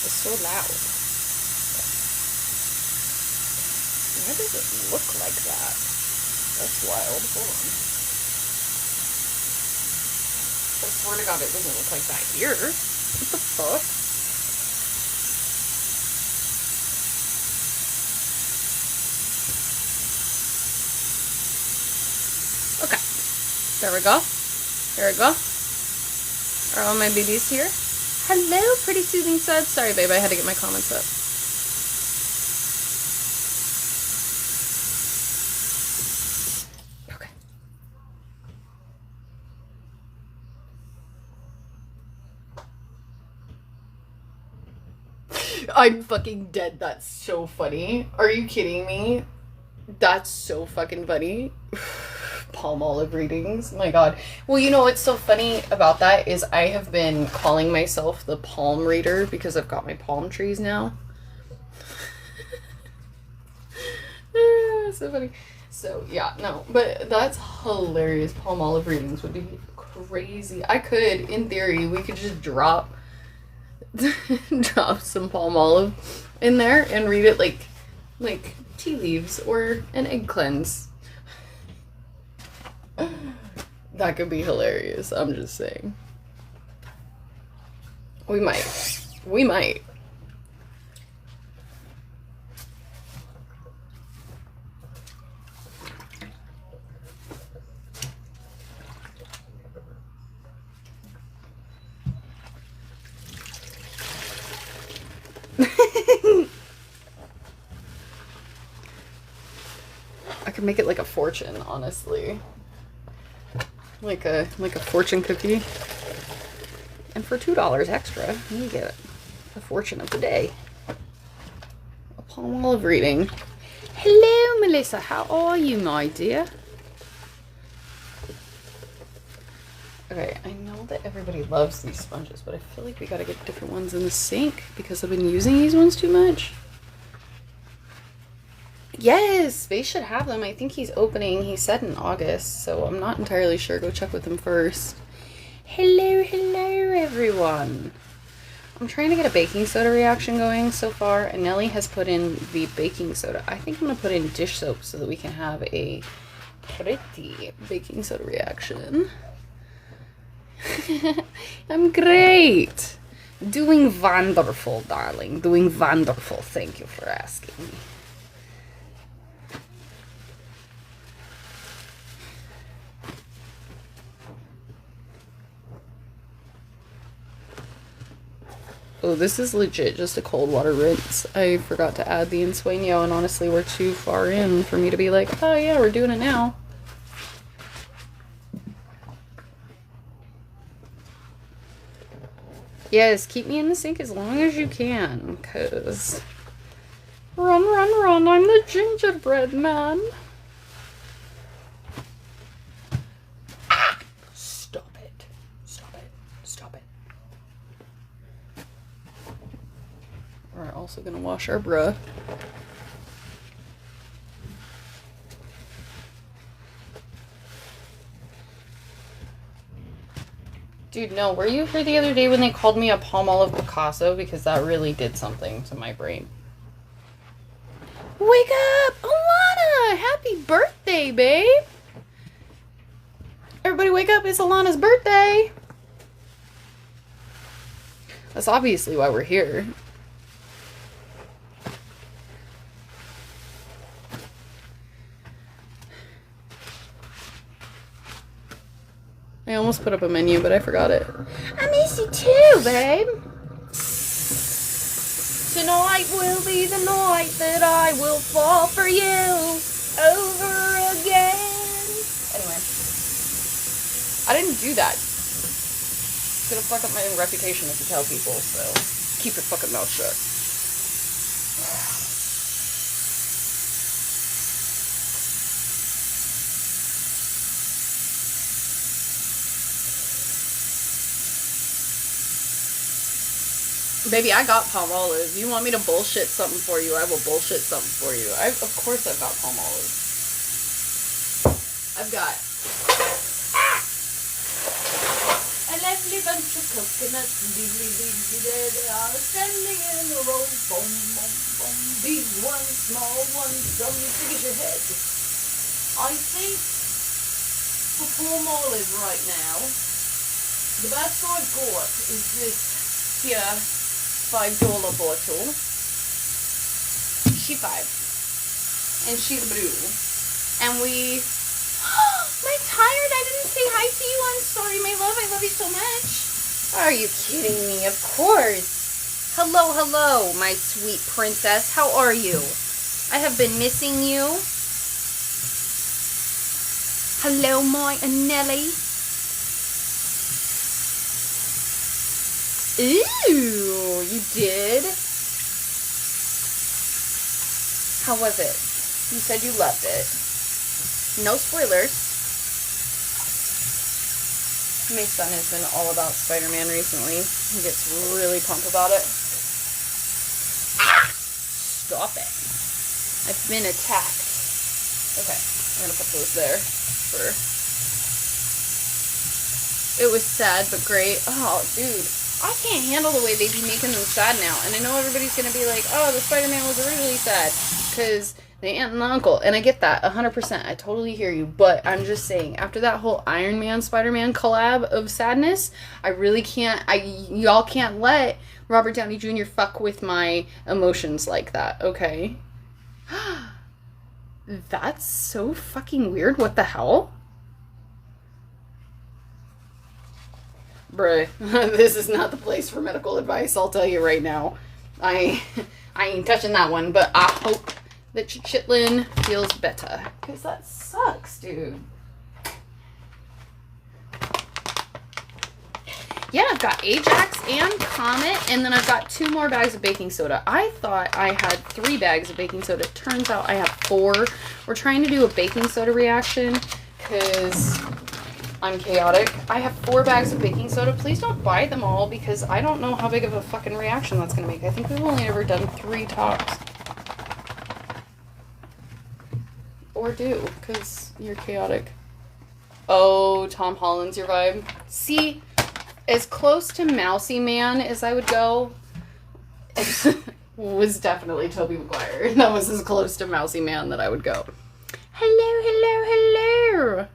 It's so loud. Why does it look like that? That's wild. Hold on. I swear to God, it doesn't look like that here. What the fuck? Okay. There we go. There we go. Are all my babies here? Hello, pretty soothing suds. Sorry, babe, I had to get my comments up. Okay. I'm fucking dead. That's so funny. Are you kidding me? That's so fucking funny. Palmolive readings. My God. Well, you know what's so funny about that is I have been calling myself the palm reader because I've got my palm trees now. So funny. So yeah, no, but that's hilarious. Palmolive readings would be crazy. I could, in theory, we could just drop some Palmolive in there and read it like tea leaves or an egg cleanse. That could be hilarious. I'm just saying. We might. We might. I could make it like a fortune, honestly. Like a fortune cookie. And for $2 extra, you get a fortune of the day. A Palmolive reading. Hello, Melissa. How are you, my dear? Okay, I know that everybody loves these sponges, but I feel like we gotta get different ones in the sink because I've been using these ones too much. Yes, they should have them. I think he's opening, he said in August, so I'm not entirely sure. Go check with him first. Hello, hello, everyone. I'm trying to get a baking soda reaction going so far, and Nelly has put in the baking soda. I think I'm going to put in dish soap so that we can have a pretty baking soda reaction. I'm great. Doing wonderful, darling. Doing wonderful. Thank you for asking me. Oh, this is legit just a cold water rinse. I forgot to add the ensueño, and honestly, we're too far in for me to be like, oh yeah, we're doing it now. Yes, keep me in the sink as long as you can, cause run, run, run, I'm the gingerbread man. Stop it. Stop it. Stop it. We're also gonna wash our bruh. Dude, no, were you here the other day when they called me a Palmolive Picasso? Because that really did something to my brain. Wake up! Alana! Happy birthday, babe! Everybody wake up, it's Alana's birthday! That's obviously why we're here. I almost put up a menu, but I forgot it. I miss you too, babe. Tonight will be the night that I will fall for you over again. Anyway. I didn't do that. It's gonna fuck up my reputation if you tell people, so keep your fucking mouth shut. Baby, I got palm olive. You want me to bullshit something for you? I will bullshit something for you. Of course I've got palm olive. I've got a lovely bunch of coconuts. They are standing in a row. Boom, boom, boom. Big one, small one, some big as your head. I think for palm olive right now, the best I've got is this here $5 bottle. She 5. And she's blue. And we... My tired, I didn't say hi to you. I'm sorry, my love. I love you so much. Are you kidding me? Of course. Hello, hello, my sweet princess. How are you? I have been missing you. Hello, my Nelly. Ooh, you did? How was it? You said you loved it. No spoilers. My son has been all about Spider-Man recently. He gets really pumped about it. Ah! Stop it. I've been attacked. Okay, I'm gonna put those there for... It was sad, but great. Oh, dude. I can't handle the way they be making them sad now. And I know everybody's going to be like, oh, the Spider-Man was originally sad because the aunt and the uncle. And I get that 100%. I totally hear you. But I'm just saying, after that whole Iron Man Spider-Man collab of sadness, I really can't, y'all can't let Robert Downey Jr. fuck with my emotions like that, okay? That's so fucking weird. What the hell? Bruh, this is not the place for medical advice, I'll tell you right now. I ain't touching that one, but I hope that your chitlin feels better. Because that sucks, dude. Yeah, I've got Ajax and Comet, and then I've got 2 more bags of baking soda. I thought I had 3 bags of baking soda. It turns out I have 4. We're trying to do a baking soda reaction, because... I'm chaotic. I have 4 bags of baking soda. Please don't buy them all because I don't know how big of a fucking reaction that's going to make. I think we've only ever done 3 tops. Or do, because you're chaotic. Oh, Tom Holland's your vibe. See, as close to Mousy Man as I would go was definitely Tobey Maguire. That was as close to Mousy Man that I would go. Hello, hello, hello.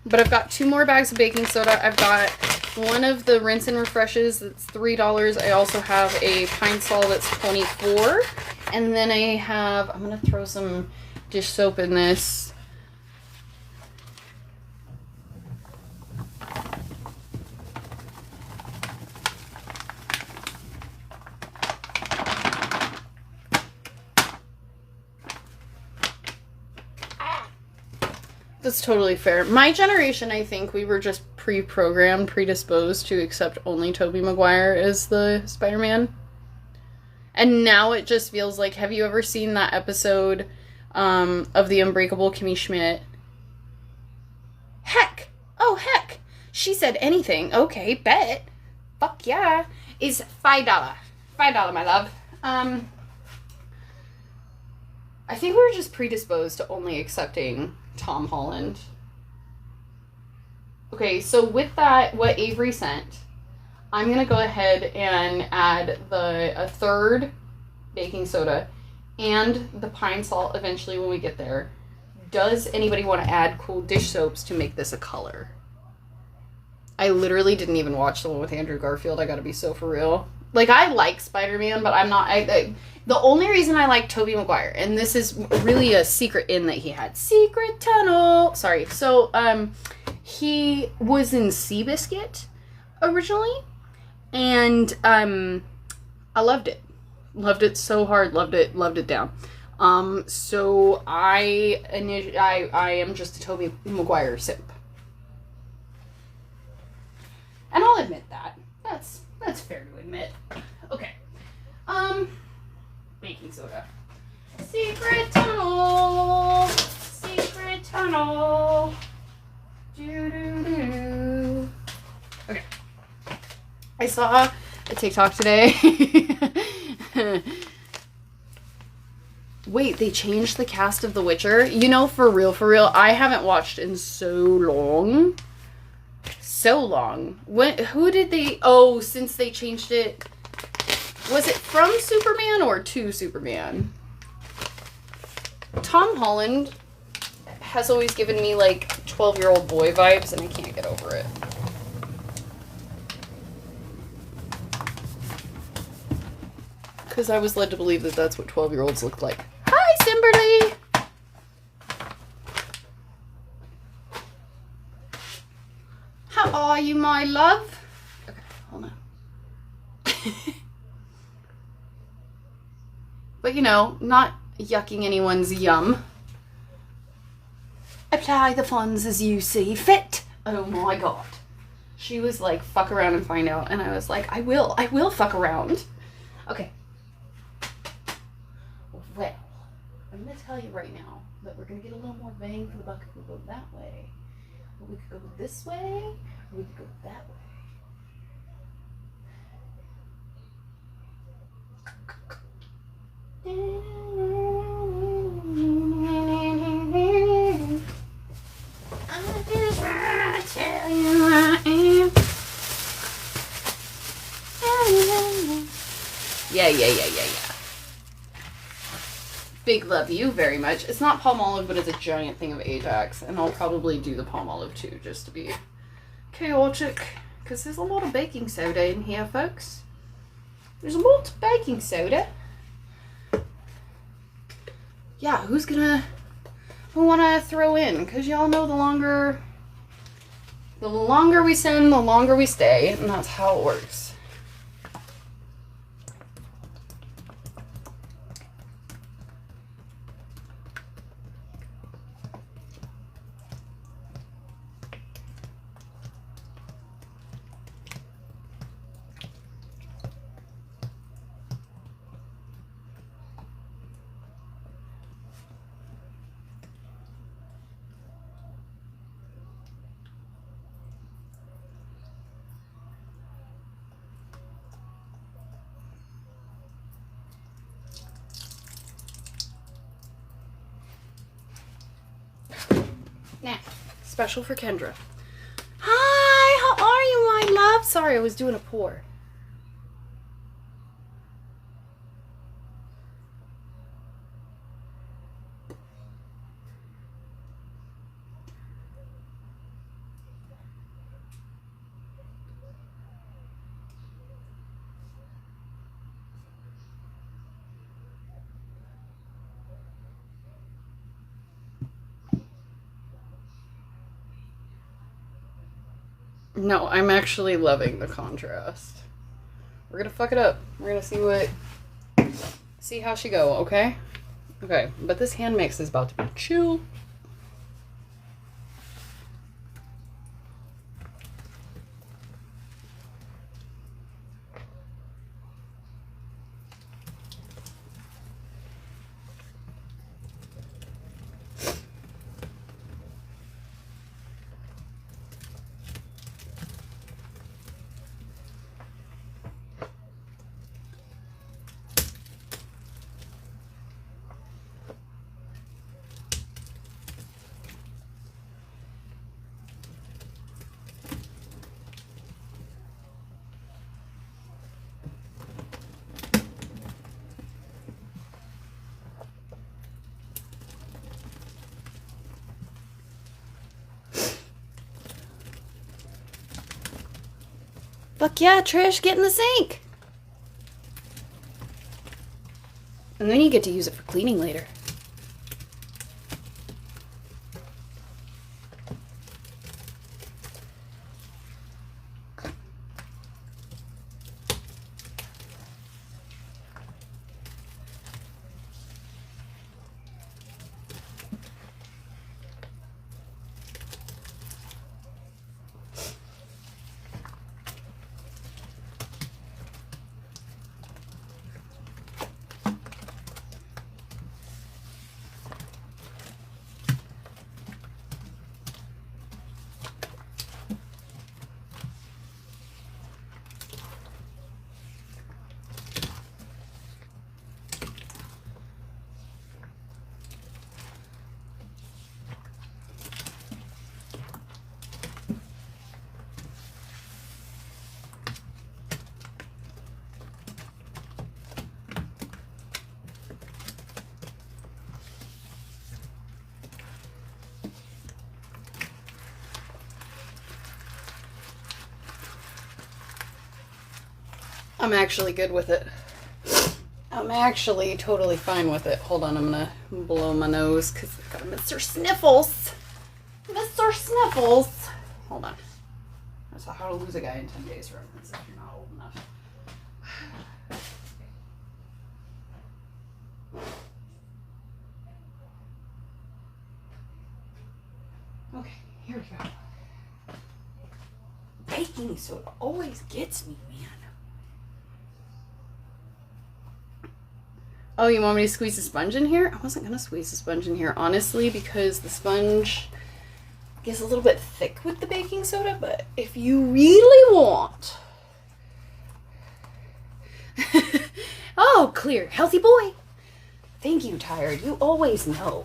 But I've got 2 more bags of baking soda. I've got one of the rinse and refreshes that's $3. I also have a Pine Sol that's $24. And then I have, I'm going to throw some dish soap in this. That's totally fair. My generation, I think, we were just pre-programmed, predisposed to accept only Tobey Maguire as the Spider-Man. And now it just feels like, have you ever seen that episode of The Unbreakable Kimmy Schmidt? Heck! Oh, heck! She said anything. Okay, bet. Fuck yeah. Is $5. $5, my love. I think we were just predisposed to only accepting Tom Holland. Okay, so with that, what Avery sent, I'm going to go ahead and add a 3rd baking soda and the Pine Salt eventually when we get there. Does anybody want to add cool dish soaps to make this a color? I literally didn't even watch the one with Andrew Garfield. I gotta be so for real. Like, I like Spider-Man, but I'm not... the only reason I like Tobey Maguire, and this is really a secret in that he had Secret Tunnel. Sorry. So, he was in Seabiscuit originally, and I loved it. Loved it so hard. Loved it down. So I am just a Tobey Maguire simp. And I'll admit that. That's fair to admit. Okay. Baking soda. Secret tunnel. Secret tunnel. Doo-doo-doo. Okay. saw a TikTok today. Wait, they changed the cast of The Witcher? You know, for real, I haven't watched in so long. So long. Who did they... Oh, since they changed it... Was it from Superman or to Superman? Tom Holland has always given me, like, 12-year-old boy vibes, and I can't get over it. Because I was led to believe that that's what 12-year-olds look like. Hi, Simberly! How are you, my love? Okay, hold on. But, you know, not yucking anyone's yum. Apply the funds as you see fit. Oh my god. She was like, fuck around and find out. And I was like, I will fuck around. Okay. Well, I'm going to tell you right now that we're going to get a little more bang for the buck if we go that way. But we could go this way, or we could go that way. I just want to tell you I am. Yeah. Big love you very much. It's not Palmolive, but it's a giant thing of Ajax, and I'll probably do the Palmolive too, just to be chaotic, because there's a lot of baking soda in here, folks. There's a lot of baking soda. Yeah, who want to throw in? Because y'all know the longer we send, the longer we stay, and that's how it works. Now, special for Kendra. Hi, how are you, my love? Sorry, I was doing a pour. No, I'm actually loving the contrast. We're gonna fuck it up. We're gonna see how she go, okay? Okay, but this hand mix is about to be chill. Fuck yeah, Trish, get in the sink. And then you get to use it for cleaning later. I'm actually good with it. I'm actually totally fine with it. Hold on, I'm gonna blow my nose because I've got Mr. Sniffles. Mr. Sniffles. Hold on. That's how to lose a guy in 10 days reference if you're not old enough. Okay, here we go. Baking soda always gets me, man. Oh, you want me to squeeze the sponge in here? I wasn't going to squeeze the sponge in here, honestly, because the sponge gets a little bit thick with the baking soda, but if you really want... Oh, clear. Healthy boy. Thank you, Tired. You always know.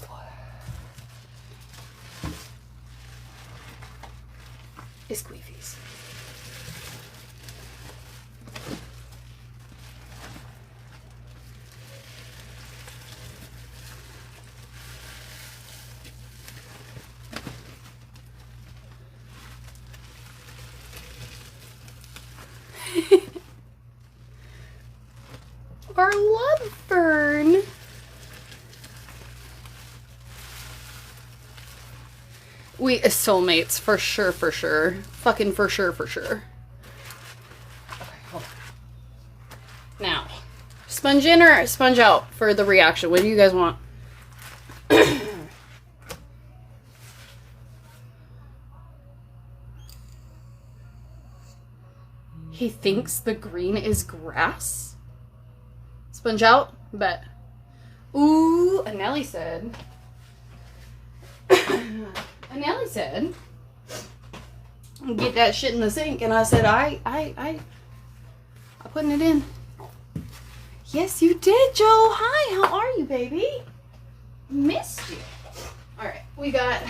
It's Queefies. Our love fern. We soulmates for sure, for sure. Fucking for sure, for sure. Okay, hold on. Now, sponge in or sponge out for the reaction? What do you guys want? He thinks the green is grass? Sponge out? Bet. Ooh, Nelly said. Nelly said, get that shit in the sink. And I said, I'm putting it in. Yes, you did, Joe. Hi, how are you, baby? Missed you. All right, we got...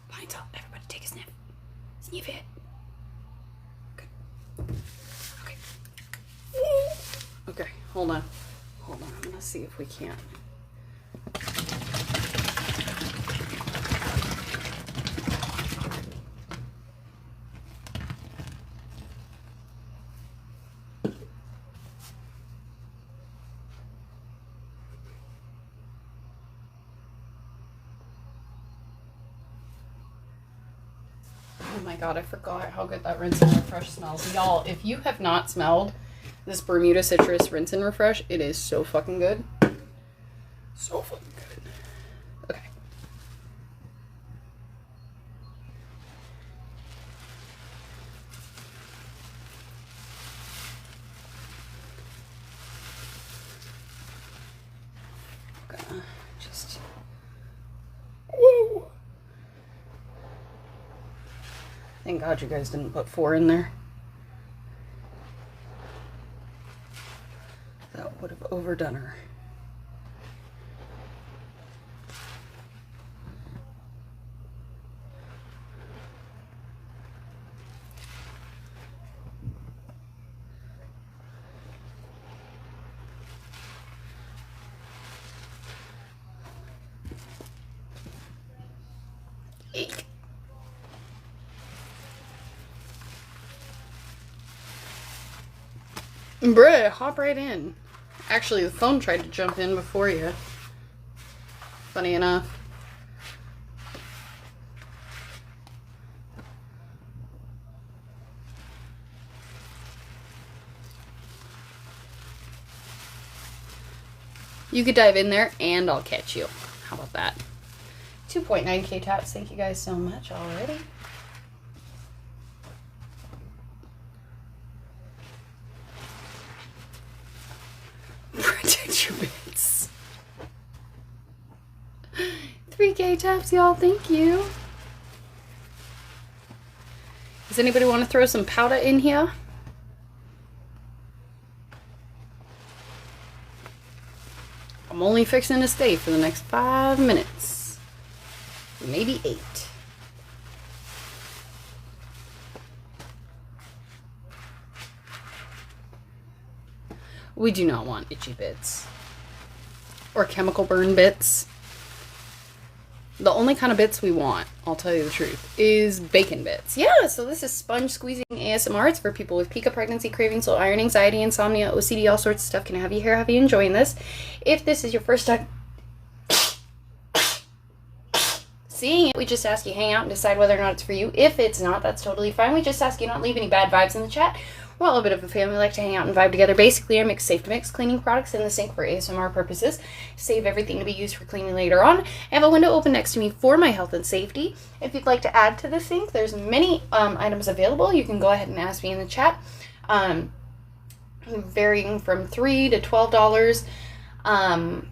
Pines up. Everybody take a sniff. Sniff it. Okay. Okay, hold on. Hold on, I'm gonna see if we can't. Oh my god, I forgot how good that rinse and refresh smells. Y'all, if you have not smelled this Bermuda Citrus Rinse and Refresh, it is so fucking good. So fucking good. Okay. Gonna just... Woo! Thank God you guys didn't put 4 in there. That would have overdone her. Eek. Bruh, hop right in. Actually, the phone tried to jump in before you. Funny enough. You could dive in there and I'll catch you. How about that? 2.9K taps. Thank you guys so much already. Protect your bits. 3K taps, y'all. Thank you. Does anybody want to throw some powder in here? I'm only fixing to stay for the next 5 minutes. Maybe 8. We do not want itchy bits. Or chemical burn bits. The only kind of bits we want, I'll tell you the truth, is bacon bits. Yeah, so this is sponge squeezing ASMR. It's for people with pica pregnancy cravings, low iron, anxiety, insomnia, OCD, all sorts of stuff. Can I have you here? Have you enjoying this? If this is your first time seeing it, we just ask you hang out and decide whether or not it's for you. If it's not, that's totally fine. We just ask you not leave any bad vibes in the chat. We're all a bit of a family. We like to hang out and vibe together. Basically, I mix safe to mix cleaning products in the sink for ASMR purposes. Save everything to be used for cleaning later on. I have a window open next to me for my health and safety. If you'd like to add to the sink, there's many items available. You can go ahead and ask me in the chat. Varying from $3 to $12.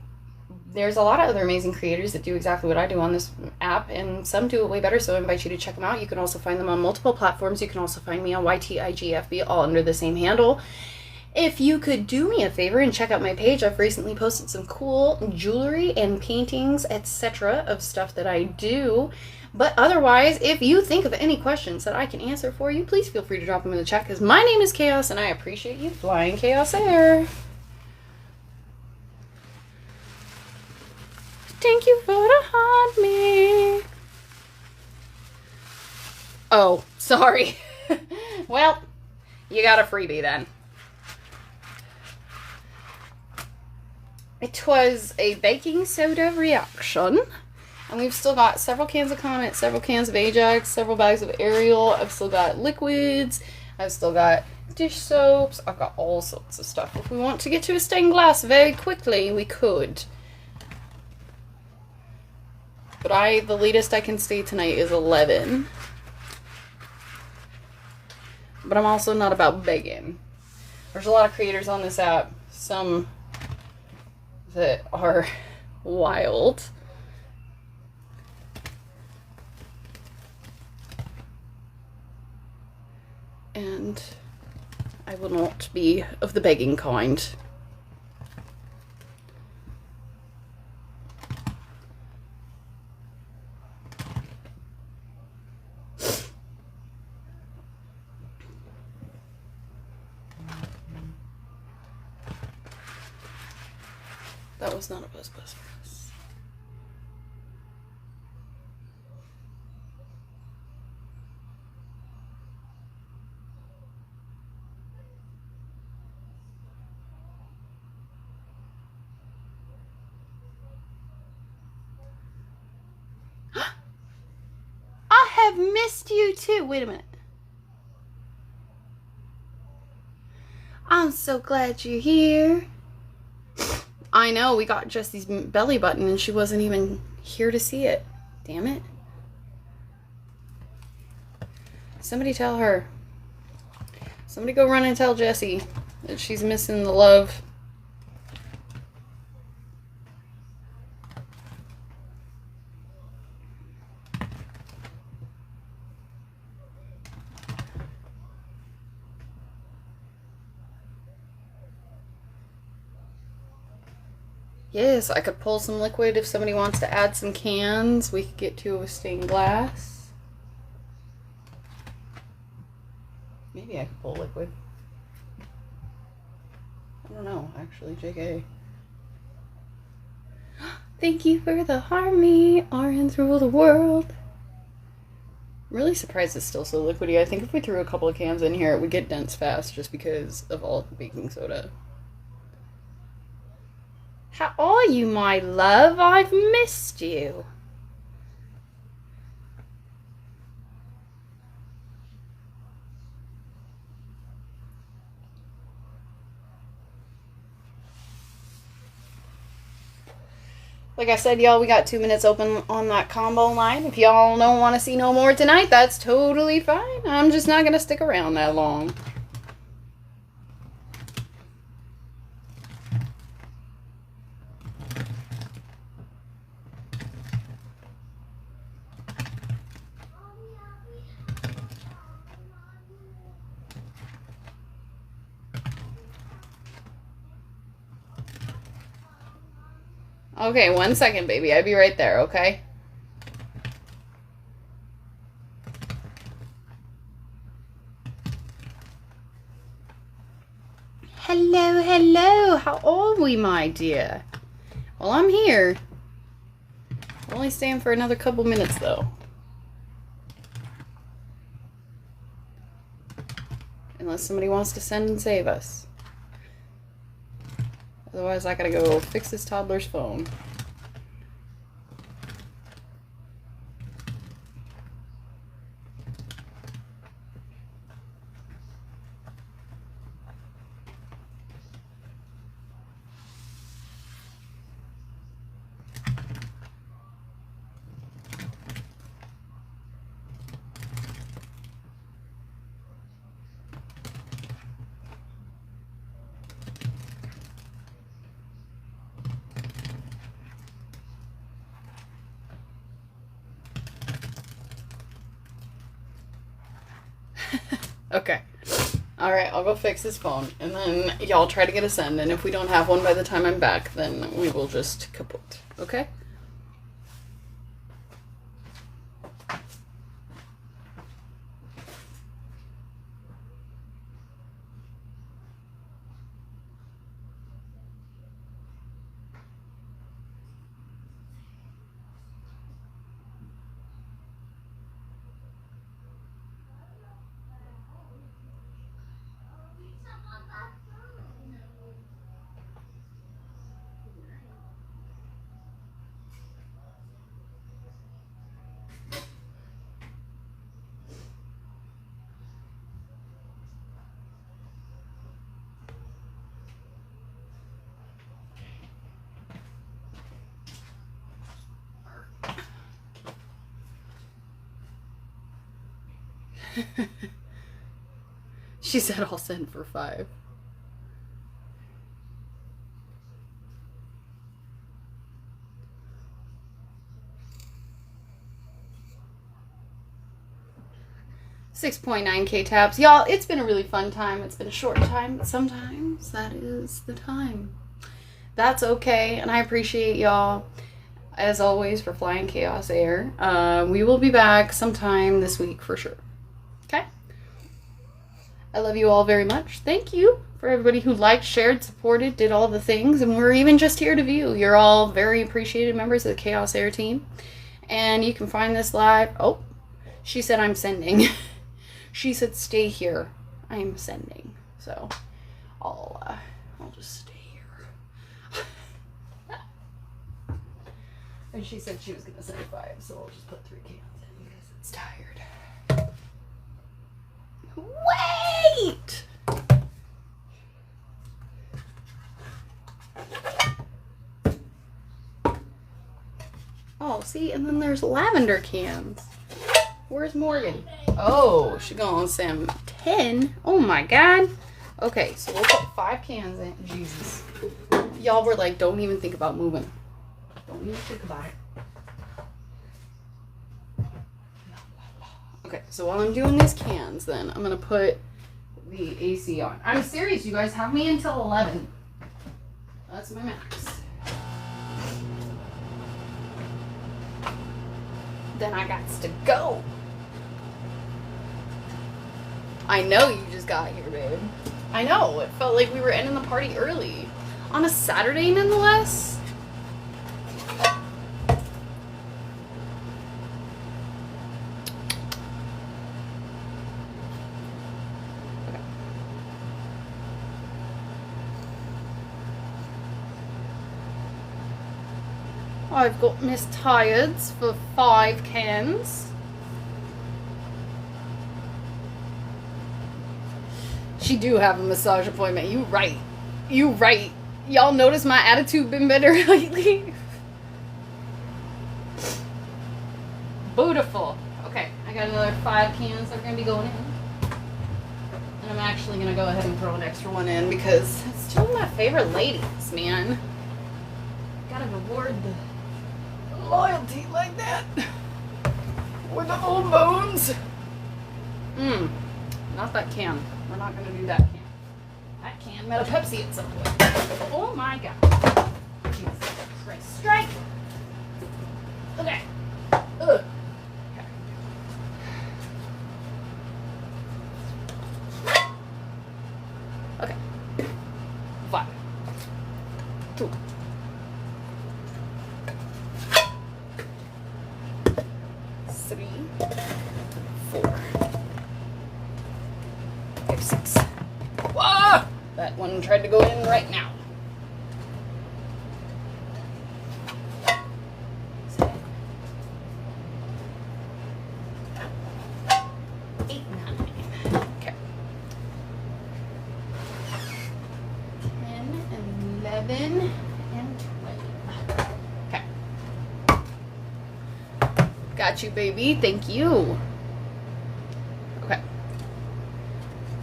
There's a lot of other amazing creators that do exactly what I do on this app, and some do it way better, so I invite you to check them out. You can also find them on multiple platforms. You can also find me on YT, IG, FB, all under the same handle. If you could do me a favor and check out my page, I've recently posted some cool jewelry and paintings, etc. of stuff that I do. But otherwise, if you think of any questions that I can answer for you, please feel free to drop them in the chat, because my name is Chaos, and I appreciate you flying Chaos Air. Thank you for the heart me. Oh, sorry. Well, you got a freebie then. It was a baking soda reaction. And we've still got several cans of Comet, several cans of Ajax, several bags of Ariel. I've still got liquids. I've still got dish soaps. I've got all sorts of stuff. If we want to get to a stained glass very quickly, we could. But the latest I can stay tonight is 11. But I'm also not about begging. There's a lot of creators on this app. Some that are wild. And I will not be of the begging kind. That was not a buzz buzz for us. I have missed you too. Wait a minute. I'm so glad you're here. I know, we got Jessie's belly button and she wasn't even here to see it. Damn it. Somebody tell her. Somebody go run and tell Jessie that she's missing the love. Yes, I could pull some liquid if somebody wants to add some cans. We could get to a stained glass. Maybe I could pull liquid. I don't know, actually, JK. Thank you for the harmony, RNs rule the world. I'm really surprised it's still so liquidy. I think if we threw a couple of cans in here, it would get dense fast just because of all the baking soda. How are you, my love? I've missed you. Like I said, y'all, we got 2 minutes open on that combo line. If y'all don't want to see no more tonight, that's totally fine. I'm just not going to stick around that long. Okay, 1 second, baby. I'll be right there, okay? Hello, hello. How are we, my dear? Well, I'm here. We're only staying for another couple minutes, though. Unless somebody wants to send and save us. Otherwise, I gotta go fix this toddler's phone. Okay. Alright, I'll go fix his phone. And then y'all try to get a send. And if we don't have one by the time I'm back, then we will just kaput. Okay? She said I'll send for 5. $6.9K taps. Y'all, it's been a really fun time. It's been a short time, but sometimes that is the time. That's okay, and I appreciate y'all, as always, for flying Chaos Air. We will be back sometime this week for sure. Okay? I love you all very much. Thank you for everybody who liked, shared, supported, did all the things, and we're even just here to view. You're all very appreciated members of the Chaos Air team. And you can find this live. Oh, she said I'm sending. She said stay here. I'm sending. So I'll just stay here. And she said she was gonna send 5, so I'll just put 3 cans in because it's tired. Wait! Oh, see, and then there's lavender cans. Where's Morgan? Oh, she gonna send 10? Oh my god. Okay, so we'll put 5 cans in. Jesus. Y'all were like, don't even think about moving. Don't even think about it. Okay, so while I'm doing these cans, then I'm gonna put the AC on. I'm serious, you guys. Have me until 11. That's my max. Then I got to go. I know you just got here, babe. I know. It felt like we were ending the party early. On a Saturday, nonetheless. I've got Miss Tired's for 5 cans. She do have a massage appointment. You right. You right. Y'all notice my attitude been better lately? Beautiful. Okay, I got another 5 cans that are going to be going in. And I'm actually going to go ahead and throw an extra one in because it's two of my favorite ladies, man. Gotta reward the loyalty like that with the old bones. Not that can. We're not gonna do that can. That can met a Pepsi at some point. Oh my god. Jesus Christ. Strike! Okay. Ugh. Okay. 5. 2. 3, 4, 5, 6. Whoa! That one tried to go in right now. 7, 8, 9. Okay. 10, 11, and 12. Okay. Got you, baby. Thank you. Okay.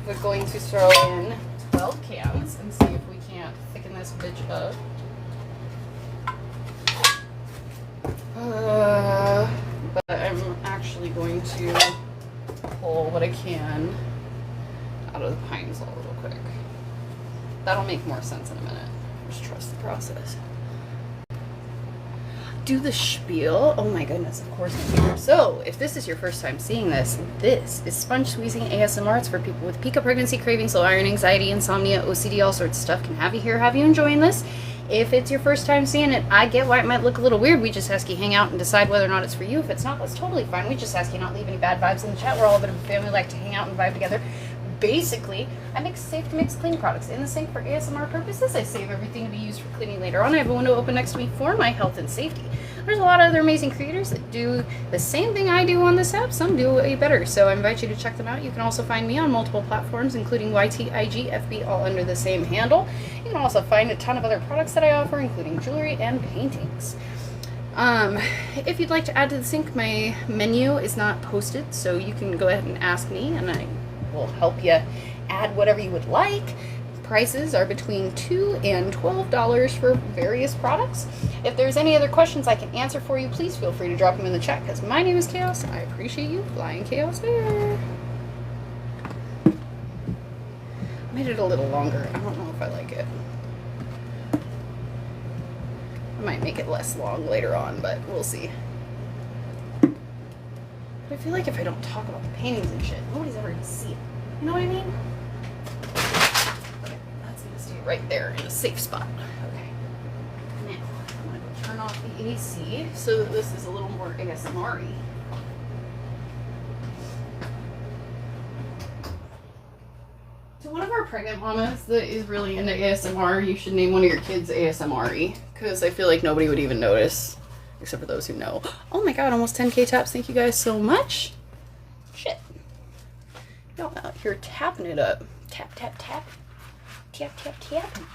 We're going to throw in 12 cans and see if we can't thicken this bitch up. But I'm actually going to pull what I can out of the pines a little quick. That'll make more sense in a minute. Just trust the process. Do the spiel. Oh my goodness, of course I'm here. So, if this is your first time seeing this is sponge squeezing ASMR. It's for people with peak of pregnancy cravings, low iron, anxiety, insomnia, OCD, all sorts of stuff. Can have you here, have you enjoying this. If it's your first time seeing it, I get why it might look a little weird. We just ask you hang out and decide whether or not it's for you. If it's not, that's totally fine. We just ask you not leave any bad vibes in the chat. We're all a bit of a family, like to hang out and vibe together. Basically, I make safe to mix cleaning products in the sink for ASMR purposes. I save everything to be used for cleaning later on. I have a window open next to me for my health and safety. There's a lot of other amazing creators that do the same thing I do on this app. Some do way better, so I invite you to check them out. You can also find me on multiple platforms, including YT, IG, FB, all under the same handle. You can also find a ton of other products that I offer, including jewelry and paintings. If you'd like to add to the sink, my menu is not posted, so you can go ahead and ask me, and I will help you add whatever you would like. Prices are between $2 and $12 for various products. If there's any other questions I can answer for you, please feel free to drop them in the chat, because my name is Chaos. I appreciate you flying Chaos there. I made it a little longer. I don't know if I like it. I might make it less long later on, but we'll see. But I feel like if I don't talk about the paintings and shit, nobody's ever gonna see it. You know what I mean? Okay, that's gonna stay right there in a safe spot. Okay. Now, I'm gonna go turn off the AC so that this is a little more ASMR-y. To one of our pregnant mamas that is really into ASMR, you should name one of your kids ASMR-y, because I feel like nobody would even notice, except for those who know. Oh my god, almost 10k taps. Thank you guys so much. Shit. Y'all out here tapping it up. Tap, tap, tap. Tap, tap, tapping.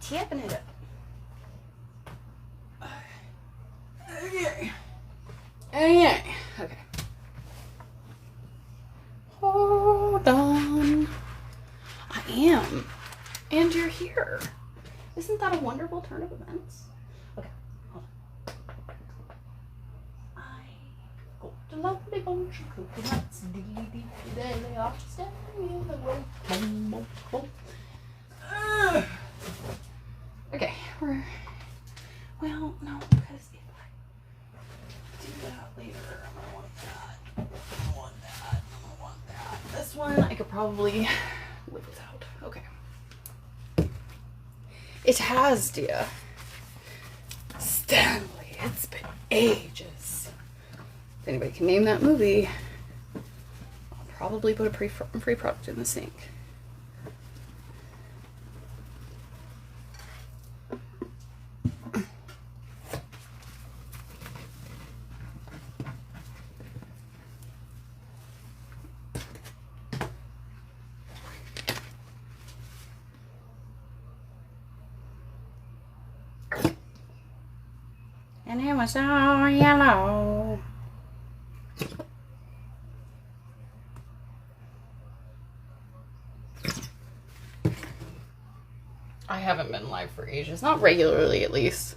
Tapping it up. Okay. Okay. Okay. Hold on. I am. And you're here. Isn't that a wonderful turn of events? Okay. Hold on. I got a lovely bunch of coconuts. There they are, standing in the way. Boom, boom, boom. Okay, well, no, because if I do that later, I'm gonna want that. I'm gonna want that. I'm gonna want that. This one I could probably live without. Okay. It has, dear. Stanley, it's been ages. If anybody can name that movie, I'll probably put a free product in the sink. And it was all yellow. I haven't been live for ages. Not regularly, at least.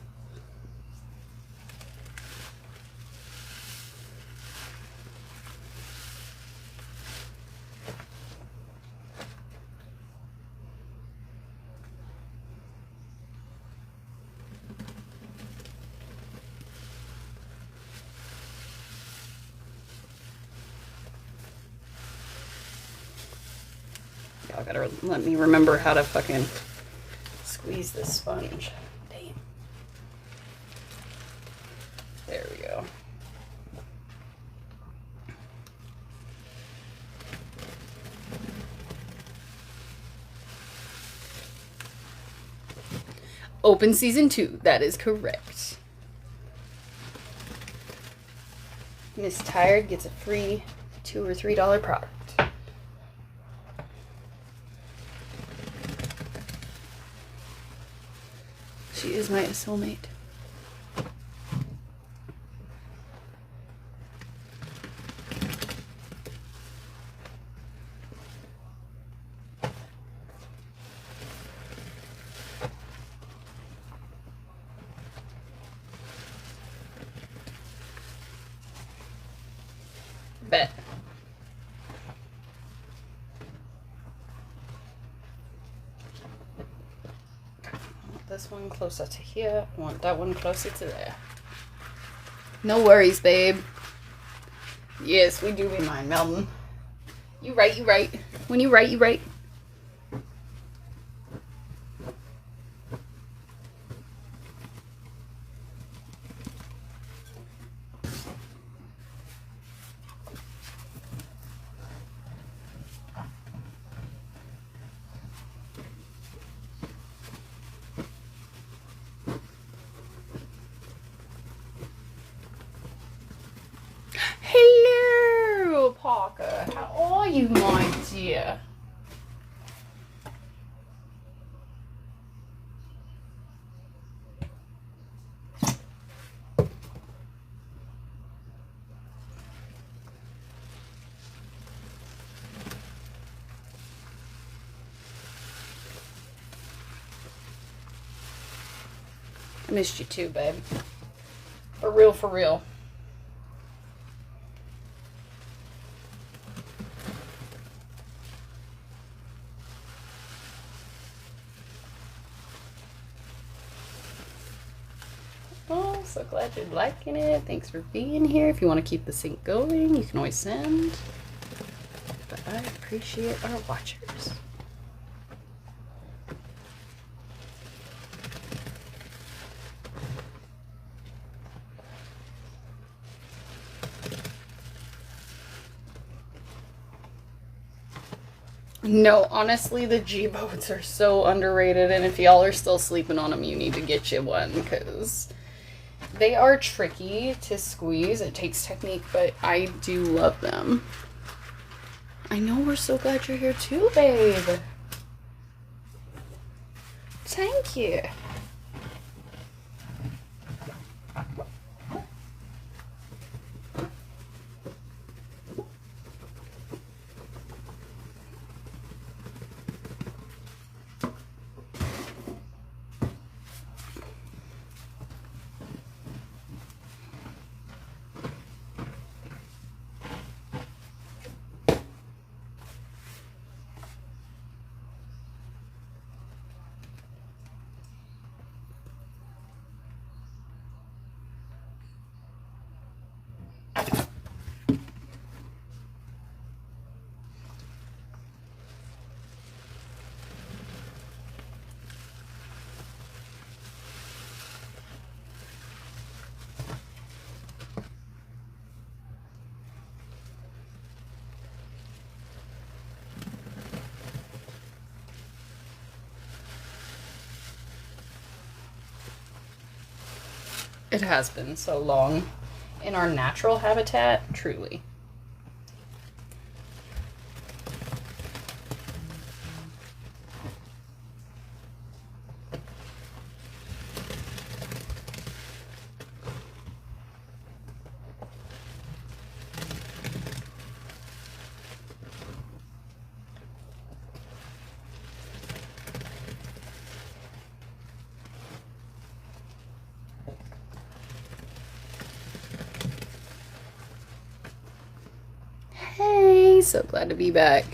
Y'all gotta let me remember how to fucking squeeze this sponge. Damn. There we go. Open season 2. That is correct. Miss Tired gets a free $2 or $3 product. She is my soulmate. Bet. This one closer to here. I want that one closer to there. No worries, babe. Yes, we do be mind melding. You right, you right. When you right, you right. Hello, Parker. How are you, my dear? I missed you too, babe. For real, for real. Oh, so glad you're liking it. Thanks for being here. If you want to keep the sync going, you can always send. But I appreciate our watchers. No, honestly, the G-boats are so underrated, and if y'all are still sleeping on them, you need to get you one, because they are tricky to squeeze. It takes technique, but I do love them. I know, we're so glad you're here too, babe. Thank you. It has been so long in our natural habitat, truly. Hey, so glad to be back.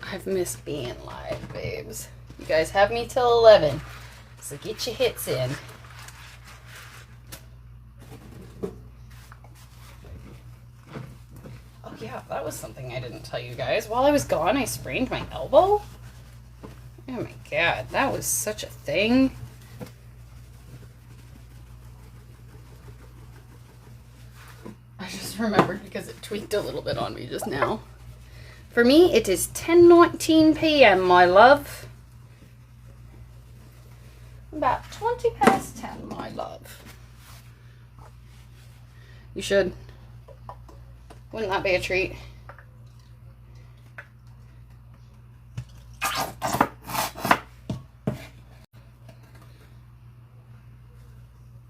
I've missed being live, babes. You guys have me till 11, so get your hits in. Oh yeah, that was something I didn't tell you guys. While I was gone, I sprained my elbow. Oh my god, that was such a thing. tweaked a little bit on me just now. For me, it is 10:19 p.m., my love. About 20 past 10, my love. You should. Wouldn't that be a treat?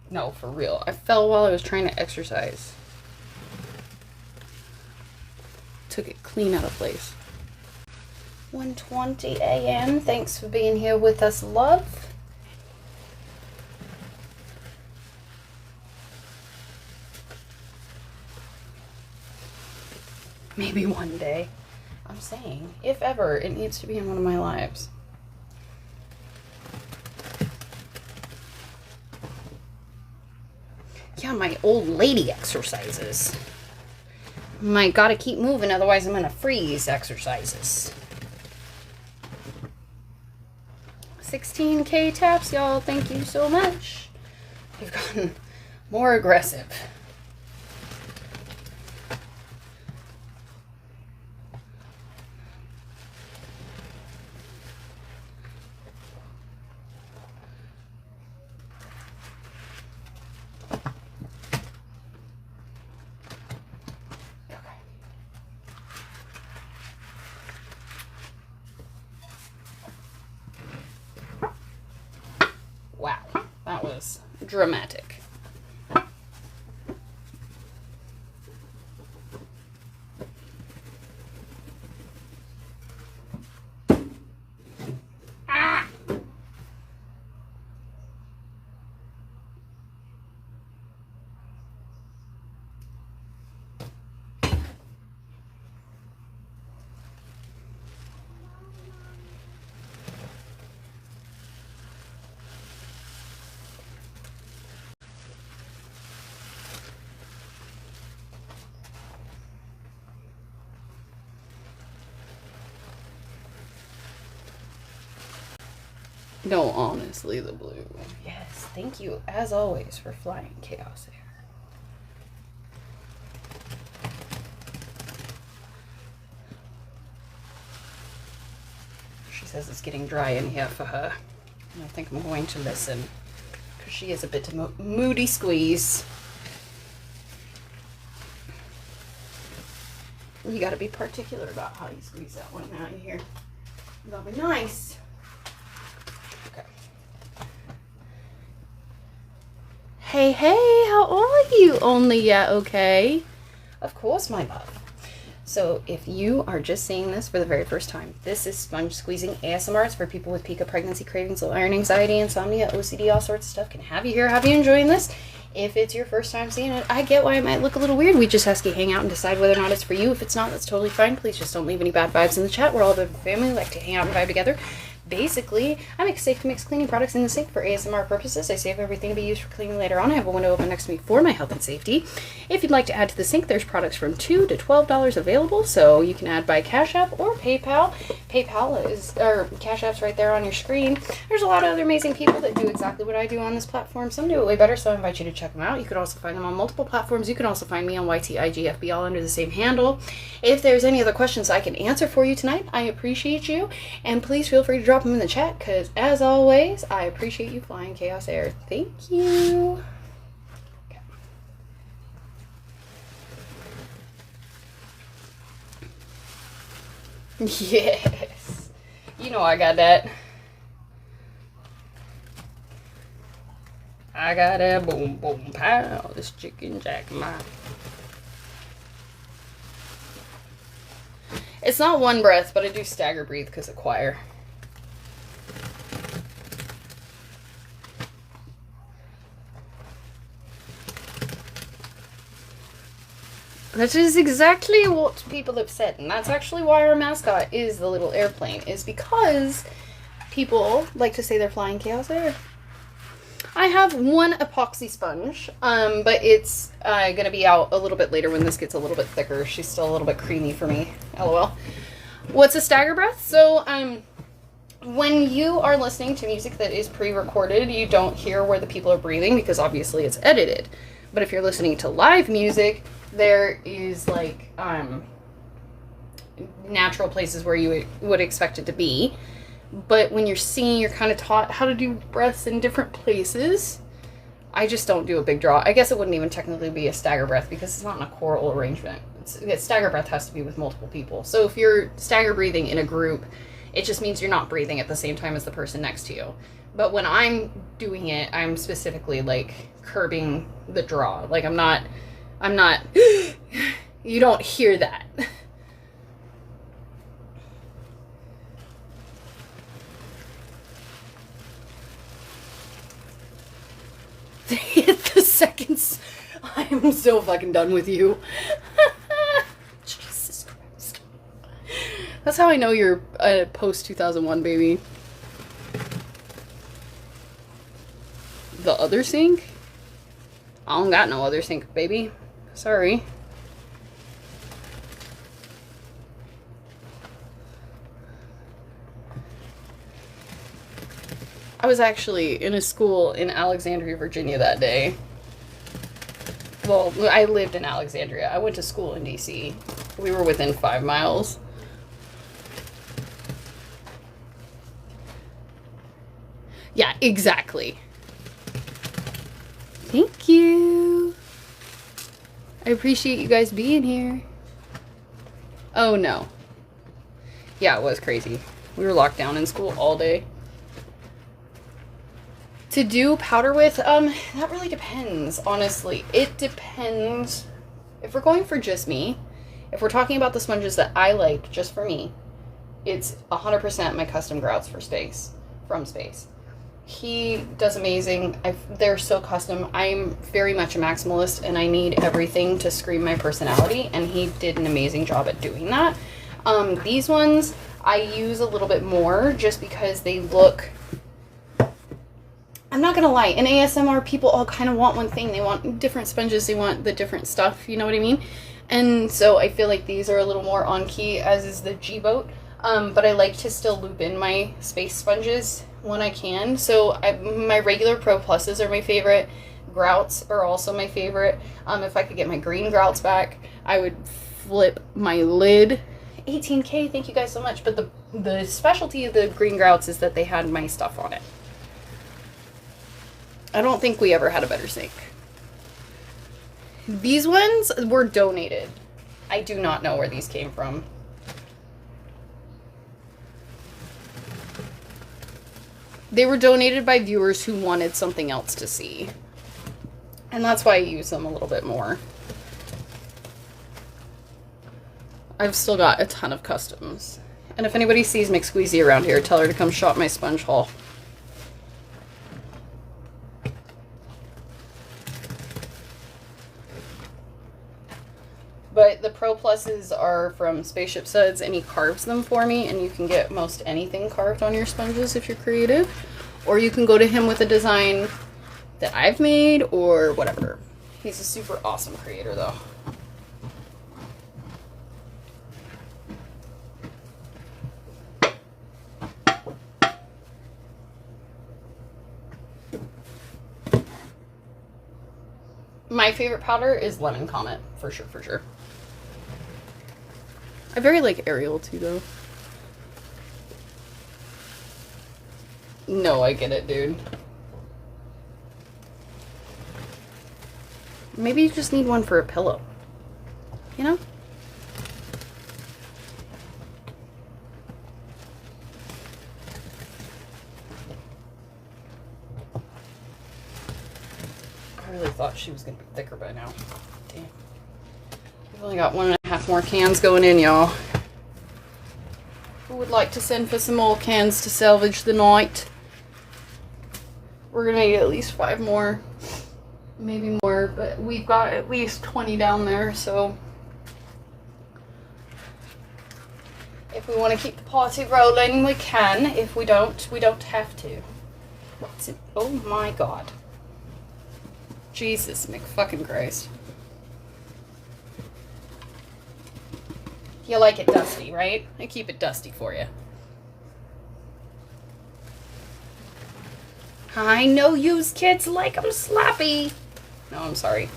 No, for real. I fell while I was trying to exercise. Took it clean out of place. 1:20 a.m. Thanks for being here with us, love. Maybe one day. I'm saying, if ever, it needs to be in one of my lives. Yeah, my old lady exercises. My gotta keep moving, otherwise I'm gonna freeze exercises. 16K taps, y'all. Thank you so much. You've gotten more aggressive. Wow, that was dramatic. Ah! No, honestly, the blue. Yes, thank you, as always, for flying Chaos Air. She says it's getting dry in here for her. And I think I'm going to listen, because she is a bit of a moody squeeze. You gotta be particular about how you squeeze that one out of here. That'll be nice. Hey, hey, how are you? Only yet, okay? Of course, my love. So if you are just seeing this for the very first time, this is sponge squeezing ASMR. It's for people with peak of pregnancy cravings, low iron, anxiety, insomnia, OCD, all sorts of stuff. Can have you here, have you enjoying this. If it's your first time seeing it, I get why it might look a little weird. We just ask you to hang out and decide whether or not it's for you. If it's not, that's totally fine. Please just don't leave any bad vibes in the chat. We're all a family. We like to hang out and vibe together. Basically, I make safe to mix cleaning products in the sink for ASMR purposes. I save everything to be used for cleaning later on. I have a window open next to me for my health and safety. If you'd like to add to the sink, there's products from $2 to $12 available, so you can add by Cash App or PayPal. PayPal is, or Cash App's right there on your screen. There's a lot of other amazing people that do exactly what I do on this platform. Some do it way better, so I invite you to check them out. You could also find them on multiple platforms. You can also find me on YTIGFB, all under the same handle. If there's any other questions I can answer for you tonight, I appreciate you, and please feel free to drop them in the chat, because as always, I appreciate you flying Chaos Air. Thank you. Okay. Yes. You know I got that. I got that boom boom pow. This chicken jack mine. It's not one breath, but I do stagger breathe because of choir. That is exactly what people have said, and that's actually why our mascot is the little airplane, is because people like to say they're flying Chaos Air. I have one epoxy sponge, but it's going to be out a little bit later when this gets a little bit thicker. She's still a little bit creamy for me. LOL. What's a stagger breath? So, when you are listening to music that is pre-recorded, you don't hear where the people are breathing because obviously it's edited. But if you're listening to live music, there is like natural places where you would expect it to be. But when you're singing, you're kind of taught how to do breaths in different places. I just don't do a big draw. I guess it wouldn't even technically be a stagger breath because it's not in a choral arrangement. Stagger breath has to be with multiple people. So if you're stagger breathing in a group, it just means you're not breathing at the same time as the person next to you. But when I'm doing it, I'm specifically like curbing the draw. Like I'm not, you don't hear that. They hit the seconds. I'm so fucking done with you. Jesus Christ. That's how I know you're a post 2001 baby. The other sink? I don't got no other sink, baby. Sorry. I was actually in a school in Alexandria, Virginia that day. Well, I lived in Alexandria. I went to school in DC. We were within 5 miles. Yeah, exactly. Thank you. I appreciate you guys being here. Oh, no. Yeah, it was crazy. We were locked down in school all day. To do powder with, that really depends, honestly. It depends. If we're going for just me, if we're talking about the sponges that I like just for me, it's 100% my custom grouts for Space, from Space. He does amazing. They're so custom. I'm very much a maximalist, and I need everything to scream my personality, and he did an amazing job at doing that. These ones, I use a little bit more just because they look... I'm not gonna lie, in ASMR, people all kind of want one thing. They want different sponges, they want the different stuff, you know what I mean? And so I feel like these are a little more on key, as is the G-Boat. But I like to still loop in my Space sponges when I can. So my regular Pro Pluses are my favorite. Grouts are also my favorite. If I could get my green grouts back, I would flip my lid. 18K, thank you guys so much. But the specialty of the green grouts is that they had my stuff on it. I don't think we ever had a better sink. These ones were donated. I do not know where these came from. They were donated by viewers who wanted something else to see. And that's why I use them a little bit more. I've still got a ton of customs. And if anybody sees McSqueezy around here, tell her to come shop my sponge haul. But the Pro Pluses are from Spaceship Suds, and he carves them for me, and you can get most anything carved on your sponges if you're creative. Or you can go to him with a design that I've made, or whatever. He's a super awesome creator, though. My favorite powder is Lemon Comet, for sure, for sure. I very like Ariel, too, though. No, I get it, dude. Maybe you just need one for a pillow. You know? I really thought she was going to be thicker by now. Damn. We've only got 1.5 more cans going in, y'all. Who would like to send for some more cans to salvage the night? We're going to need at least 5 more. Maybe more, but we've got at least 20 down there, so... If we want to keep the party rolling, we can. If we don't, we don't have to. What's it? Oh my god. Jesus McFucking Christ. You like it dusty, right? I keep it dusty for you. I know yous kids like them sloppy. No, I'm sorry.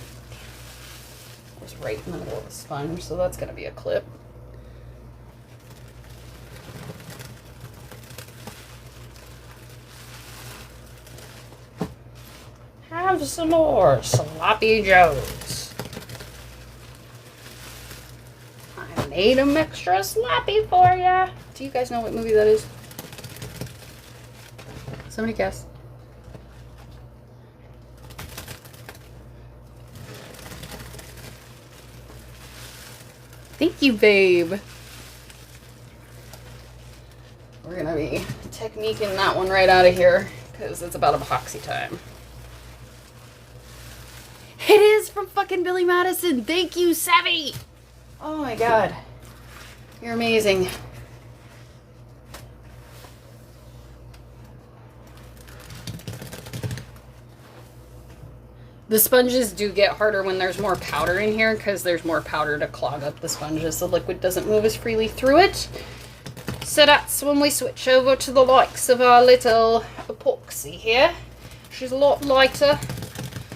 right in the middle of the sponge, so that's going to be a clip. Have some more Sloppy Joes. I made them extra sloppy for ya. Do you guys know what movie that is? Somebody guess. Thank you, babe. We're gonna be techniquing that one right out of here because it's about epoxy time. It is from fucking Billy Madison. Thank you, Savvy. Oh my god. You're amazing. The sponges do get harder when there's more powder in here because there's more powder to clog up the sponges. The liquid doesn't move as freely through it. So that's when we switch over to the likes of our little epoxy here. She's a lot lighter.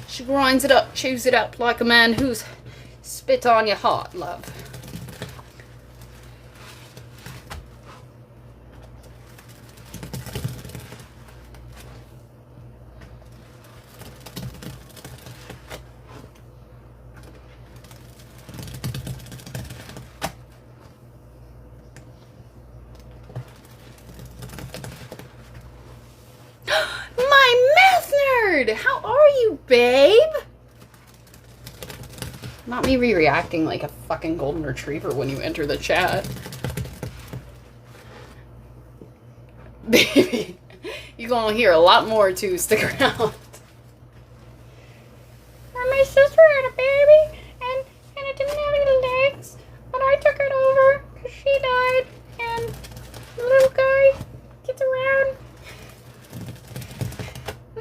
She grinds it up, chews it up like a man who's spit on your heart, love. How are you, babe? Not me re-reacting like a fucking golden retriever when you enter the chat. Baby, you're gonna hear a lot more too. Stick around. My sister had a baby and it didn't have any legs, but I took it over because she died and the little guy gets around.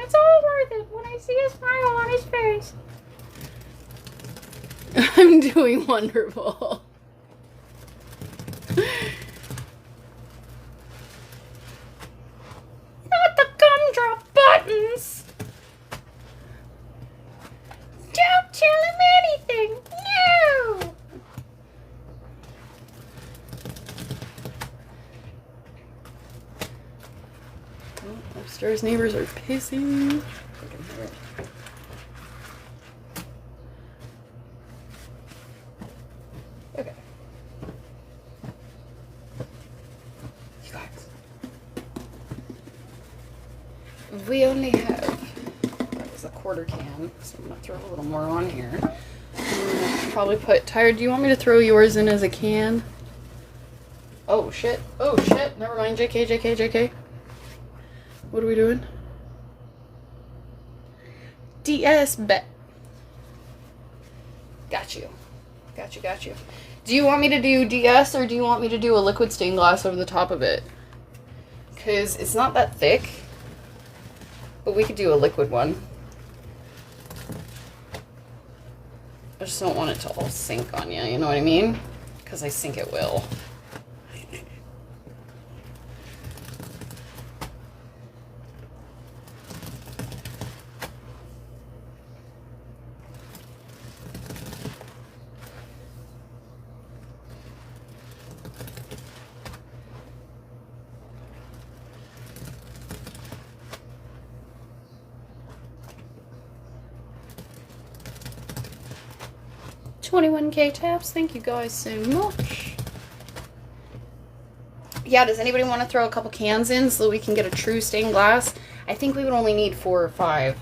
It's all worth it when I see a smile on his face. I'm doing wonderful. Not the gumdrop buttons. Don't tell him anything. No. Oh, upstairs neighbors are pissing. Okay. You guys. We only have, that was a quarter can, so I'm gonna throw a little more on here. Probably put, Tyre, do you want me to throw yours in as a can? Oh shit, never mind, JK. What are we doing? DS bet. Got you. Do you want me to do DS or do you want me to do a liquid stained glass over the top of it? Because it's not that thick. But we could do a liquid one. I just don't want it to all sink on you know what I mean? Because I think it will. $21K taps. Thank you guys so much. Yeah, does anybody want to throw a couple cans in so that we can get a true stained glass? I think we would only need 4 or 5.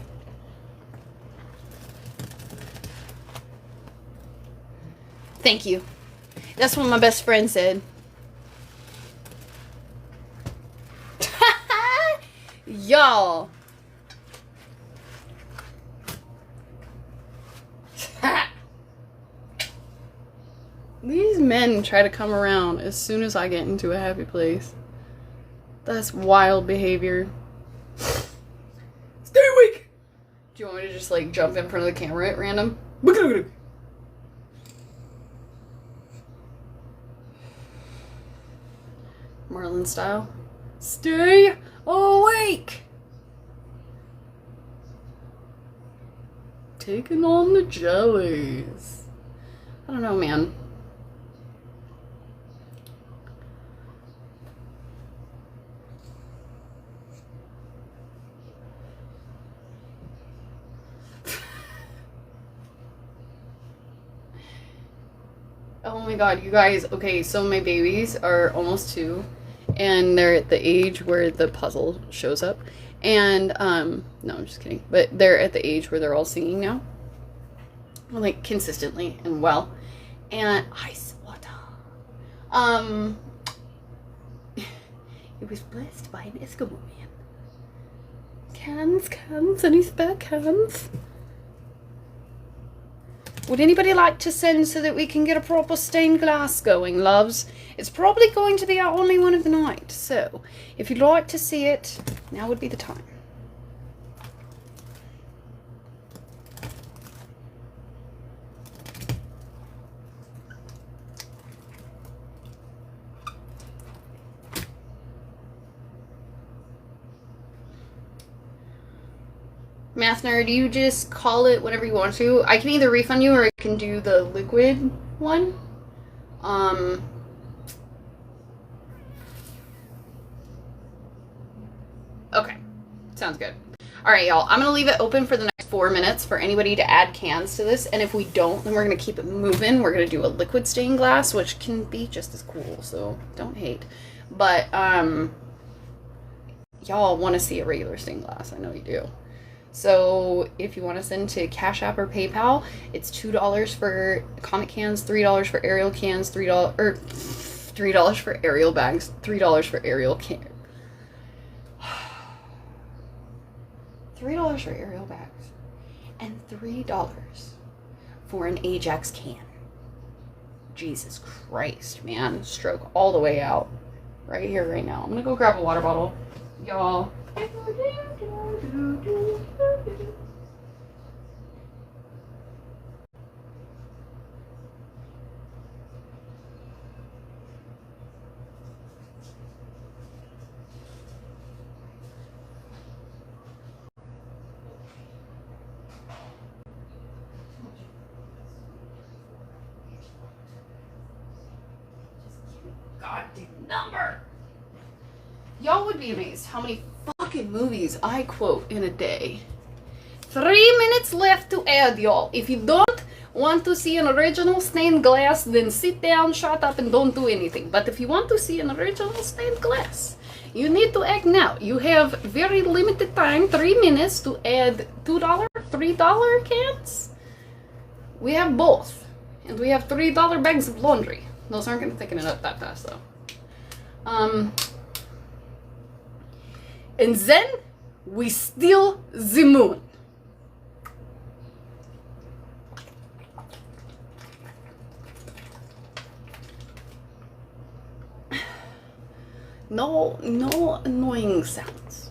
Thank you. That's what my best friend said. Y'all. These men try to come around as soon as I get into a happy place. That's wild behavior. Stay awake! Do you want me to just like jump in front of the camera at random? Marlin style. Stay awake! Taking on the jellies. I don't know, man. Oh my god, you guys. Okay, so my babies are almost 2, and they're at the age where the puzzle shows up. And, no, I'm just kidding. But they're at the age where they're all singing now. Like, consistently and well. And ice water. It was blessed by an Eskimo man. Cans, any spare cans? Would anybody like to send so that we can get a proper stained glass going, loves? It's probably going to be our only one of the night, so if you'd like to see it, now would be the time. Math Nerd, you just call it whatever you want to. I can either refund you or I can do the liquid one. Okay. Sounds good. Alright, y'all. I'm going to leave it open for the next 4 minutes for anybody to add cans to this. And if we don't, then we're going to keep it moving. We're going to do a liquid stained glass, which can be just as cool. So don't hate. But, y'all want to see a regular stained glass. I know you do. So if you want to send to Cash App or PayPal, it's $2 for Comet cans, $3 for Ariel cans, $3 for Ariel bags, $3 for Ariel can. $3 for Ariel bags, and $3 for an Ajax can. Jesus Christ, man. Stroke all the way out. Right here, right now. I'm gonna go grab a water bottle. Y'all. Goddamn number. Y'all would be amazed how many fucking movies I quote in a day. 3 minutes left to add, y'all. If you don't want to see an original stained glass, then sit down, shut up, and don't do anything. But if you want to see an original stained glass, you need to act now. You have very limited time, 3 minutes, to add $2, $3 cans. We have both. And we have $3 bags of laundry. Those aren't going to thicken it up that fast, though. And then we steal the moon. No annoying sounds.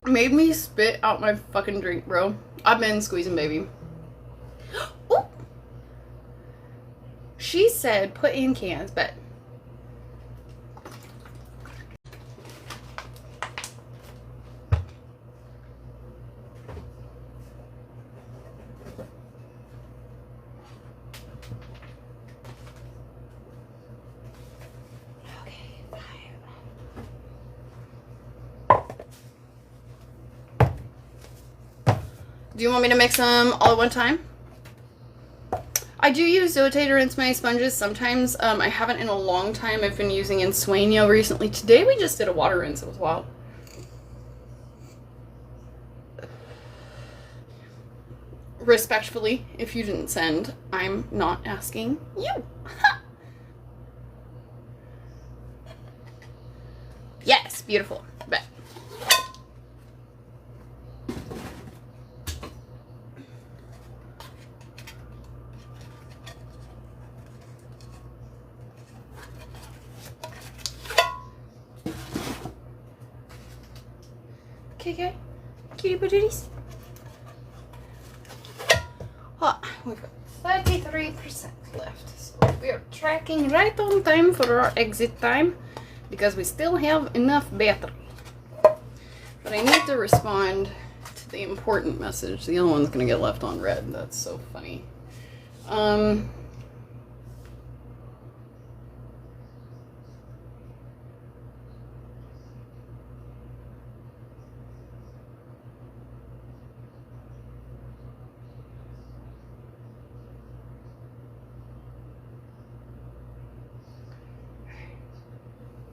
Made me spit out my fucking drink, bro. I've been squeezing, baby. Ooh. She said put in cans, but do you want me to mix them all at one time? I do use Zote to rinse my sponges sometimes. I haven't in a long time. I've been using Ensueño recently. Today we just did a water rinse. It was wild. Respectfully, if you didn't send, I'm not asking you. Yes, beautiful. Bet. Okay, cutie patooties. Oh, we've got 33% left. So we are tracking right on time for our exit time because we still have enough battery. But I need to respond the important message. The other one's gonna get left on red. That's so funny.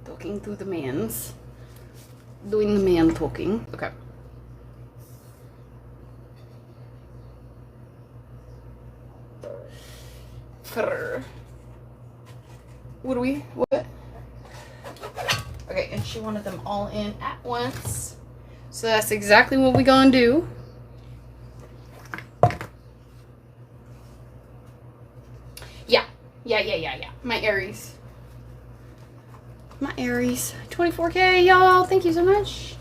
Talking through the mans. Doing the man talking. Okay. What? Okay, and she wanted them all in at once. So that's exactly what we gonna do. Yeah. My Aries. 24K, y'all. Thank you so much.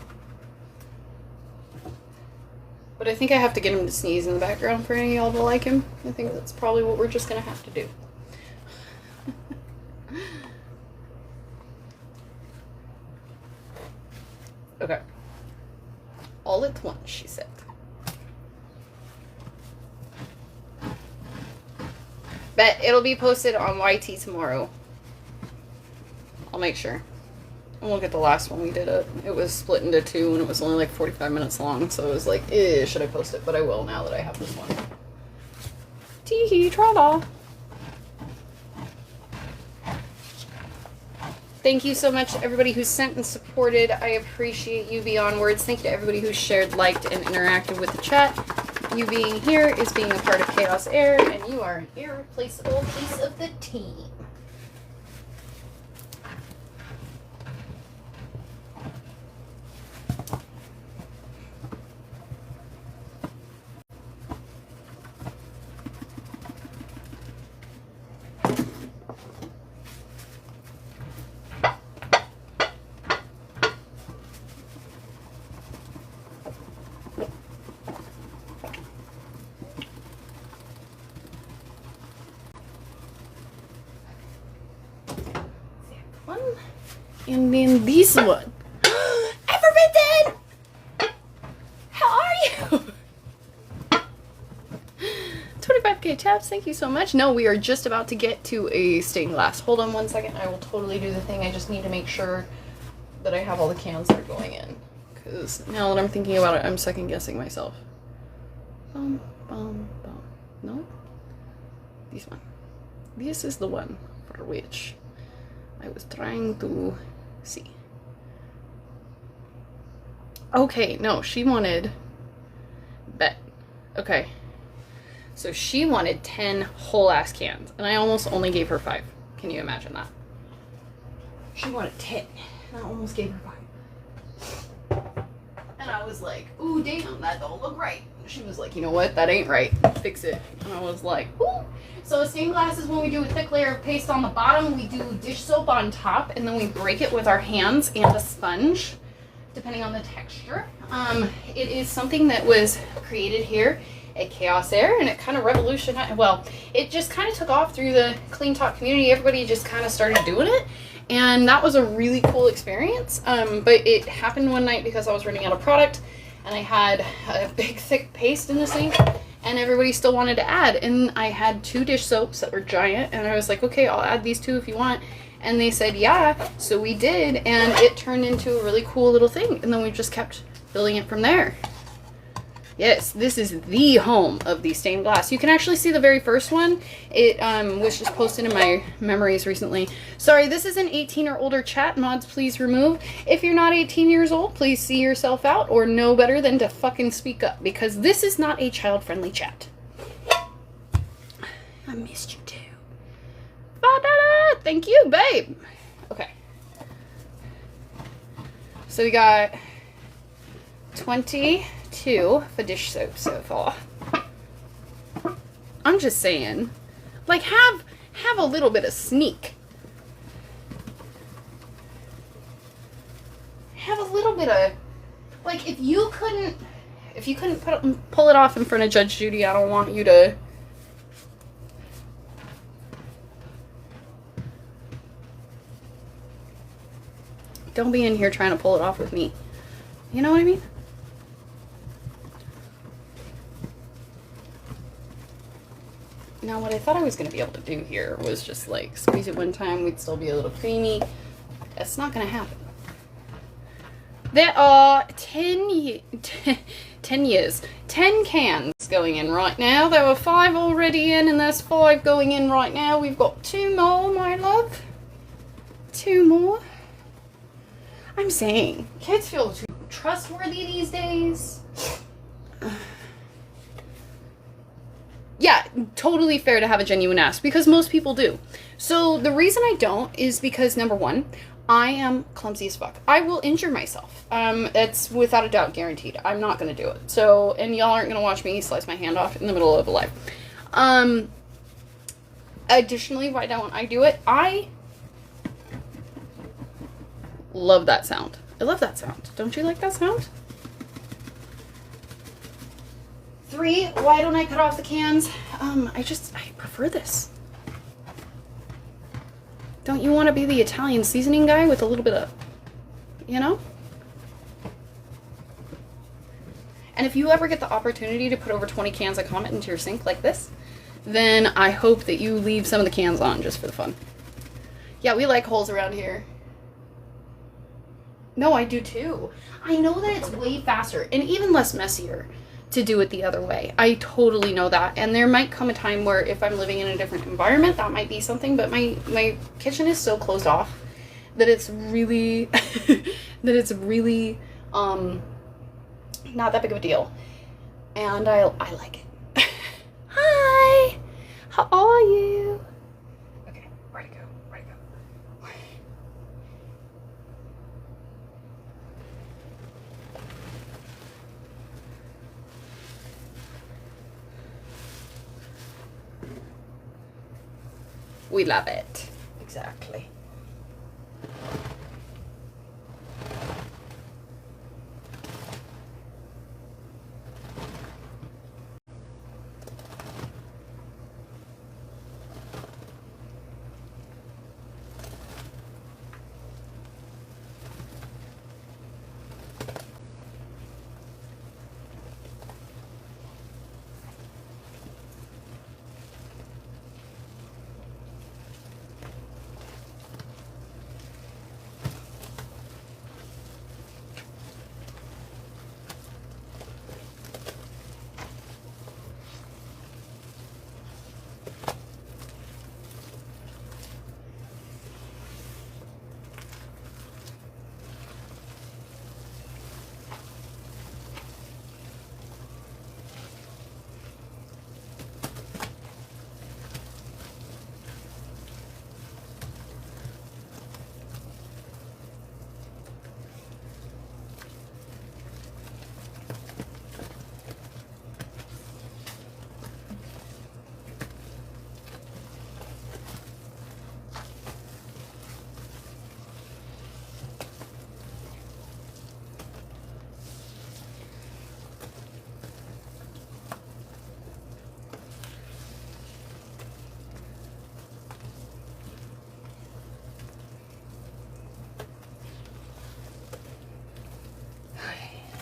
But I think I have to get him to sneeze in the background for any of y'all to like him. I think that's probably what we're just gonna have to do. Okay. All at once, she said. But it'll be posted on YT tomorrow. I'll make sure. And we'll get the last one we did. It was split into two and it was only like 45 minutes long. So it was like, should I post it? But I will now that I have this one. Tee-hee, tra-la. Thank you so much to everybody who sent and supported. I appreciate you beyond words. Thank you to everybody who shared, liked, and interacted with the chat. You being here is being a part of Chaos Air, and you are an irreplaceable piece of the team. And then this one. Everbitten! How are you? 25K taps, thank you so much. No, we are just about to get to a stained glass. Hold on one second. I will totally do the thing. I just need to make sure that I have all the cans that are going in. Because now that I'm thinking about it, I'm second guessing myself. Bum, bum, bum. No? This one. This is the one for which I was trying to see. Okay, no, she wanted bet. Okay. So she wanted 10 whole ass cans, and I almost only gave her 5. Can you imagine that? She wanted 10, and I almost gave her 5. And I was like, ooh, damn, that don't look right. She was like, you know what? That ain't right. Fix it. And I was like, ooh. So a stained glass is when we do a thick layer of paste on the bottom, we do dish soap on top, and then we break it with our hands and a sponge, depending on the texture. It is something that was created here at Chaos Air, and it kind of revolutionized, well, it just kind of took off through the Clean Talk community. Everybody just kind of started doing it, and that was a really cool experience. But it happened one night because I was running out of product, and I had a big thick paste in the sink, and everybody still wanted to add, and I had 2 dish soaps that were giant, and I was like, okay, I'll add these 2 if you want. And they said yeah, so we did, and it turned into a really cool little thing, and then we just kept building it from there. Yes, this is the home of the stained glass. You can actually see the very first one. It was just posted in my memories recently. Sorry, this is an 18 or older chat. Mods, please remove. If you're not 18 years old, please see yourself out or know better than to fucking speak up, because this is not a child-friendly chat. I missed you too. Ba-da-da! Thank you, babe. Okay. So we got 22 for dish soap so far. I'm just saying, like, have a little bit of sneak. Have a little bit of, like, if you couldn't pull it off in front of Judge Judy, I don't want you to. Don't be in here trying to pull it off with me. You know what I mean? Now, what I thought I was going to be able to do here was just like squeeze it one time, we'd still be a little creamy. That's not going to happen. There are 10 cans going in right now. There were 5 already in, and there's 5 going in right now. We've got 2 more, my love. 2 more. I'm saying, kids feel too trustworthy these days. Yeah, totally fair to have a genuine ask, because most people do. So the reason I don't is because, number one, I am clumsy as fuck. I will injure myself. It's without a doubt guaranteed. I'm not going to do it. So, and y'all aren't going to watch me slice my hand off in the middle of a live. Additionally, why don't I do it? I love that sound. I love that sound. Don't you like that sound? 3, why don't I cut off the cans? I prefer this. Don't you want to be the Italian seasoning guy with a little bit of, you know? And if you ever get the opportunity to put over 20 cans of Comet into your sink like this, then I hope that you leave some of the cans on just for the fun. Yeah, we like holes around here. No, I do too. I know that it's way faster and even less messier to do it the other way. I totally know that. And there might come a time where if I'm living in a different environment, that might be something, but my kitchen is so closed off that it's really not that big of a deal. And I like it. Hi! How are you? Okay, where to go? We love it. Exactly.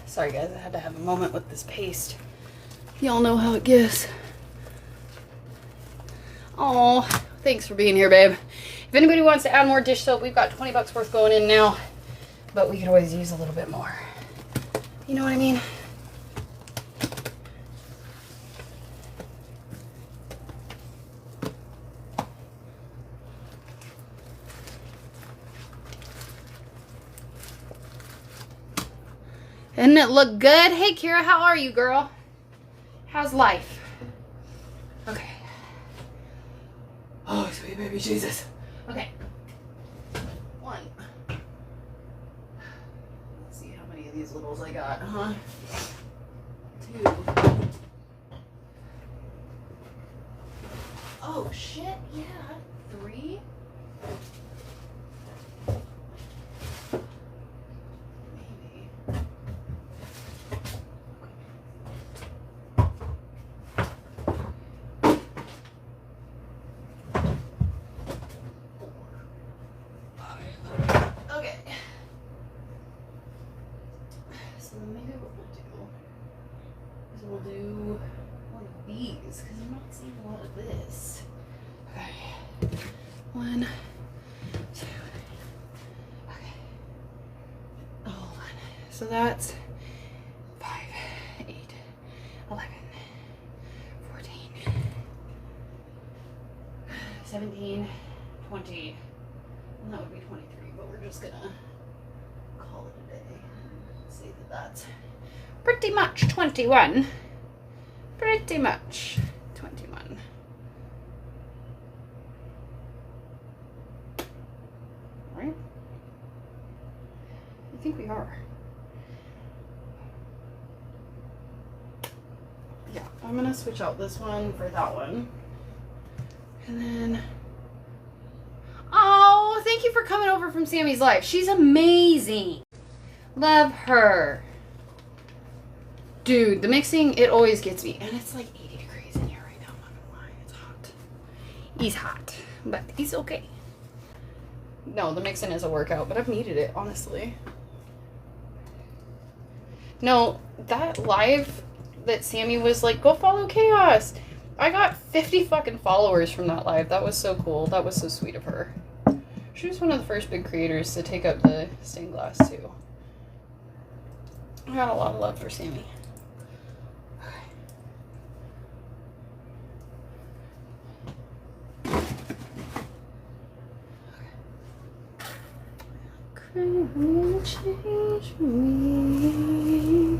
Sorry guys, I had to have a moment with this paste. Y'all know how it gets. Oh, thanks for being here, babe. If anybody wants to add more dish soap, we've got 20 bucks worth going in now, but we could always use a little bit more. You know what I mean? Doesn't it look good? Hey, Kira, how are you, girl? How's life? Okay. Oh, sweet baby Jesus. Okay. 1. Let's see how many of these littles I got, huh? 2. Oh, shit, yeah. 3. We'll do one of these because I'm not seeing a lot of this. So that's 5, 8, 11, 14, 17, 20. And that would be 23, but we're just gonna call it a day and say that that's pretty much 21. Pretty much 21. Right? I think we are. Yeah, I'm gonna switch out this one for that one. And then, oh, thank you for coming over from Sammy's Life. She's amazing. Love her. Dude, the mixing, it always gets me. And it's like 80 degrees in here right now. I'm not gonna lie, it's hot. He's hot, but he's okay. No, the mixing is a workout, but I've needed it, honestly. No, that live that Sammy was like, go follow Chaos. I got 50 fucking followers from that live. That was so cool. That was so sweet of her. She was one of the first big creators to take up the stained glass too. I got a lot of love for Sammy. Can change me.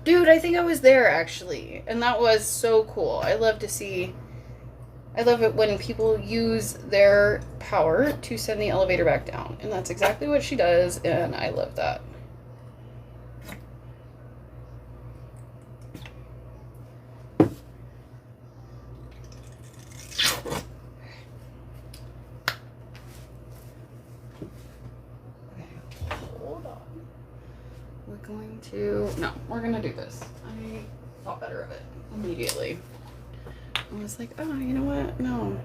Dude, I think I was there actually, and that was so cool. I love it when people use their power to send the elevator back down, and that's exactly what she does, and I love that. We're gonna do this. I thought better of it immediately. I was like, oh, you know what? No.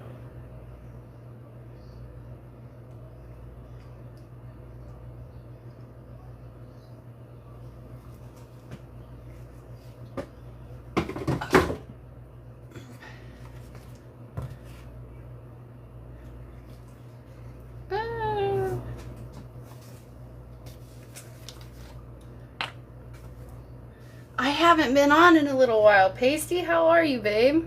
I haven't been on in a little while. Pasty, how are you, babe?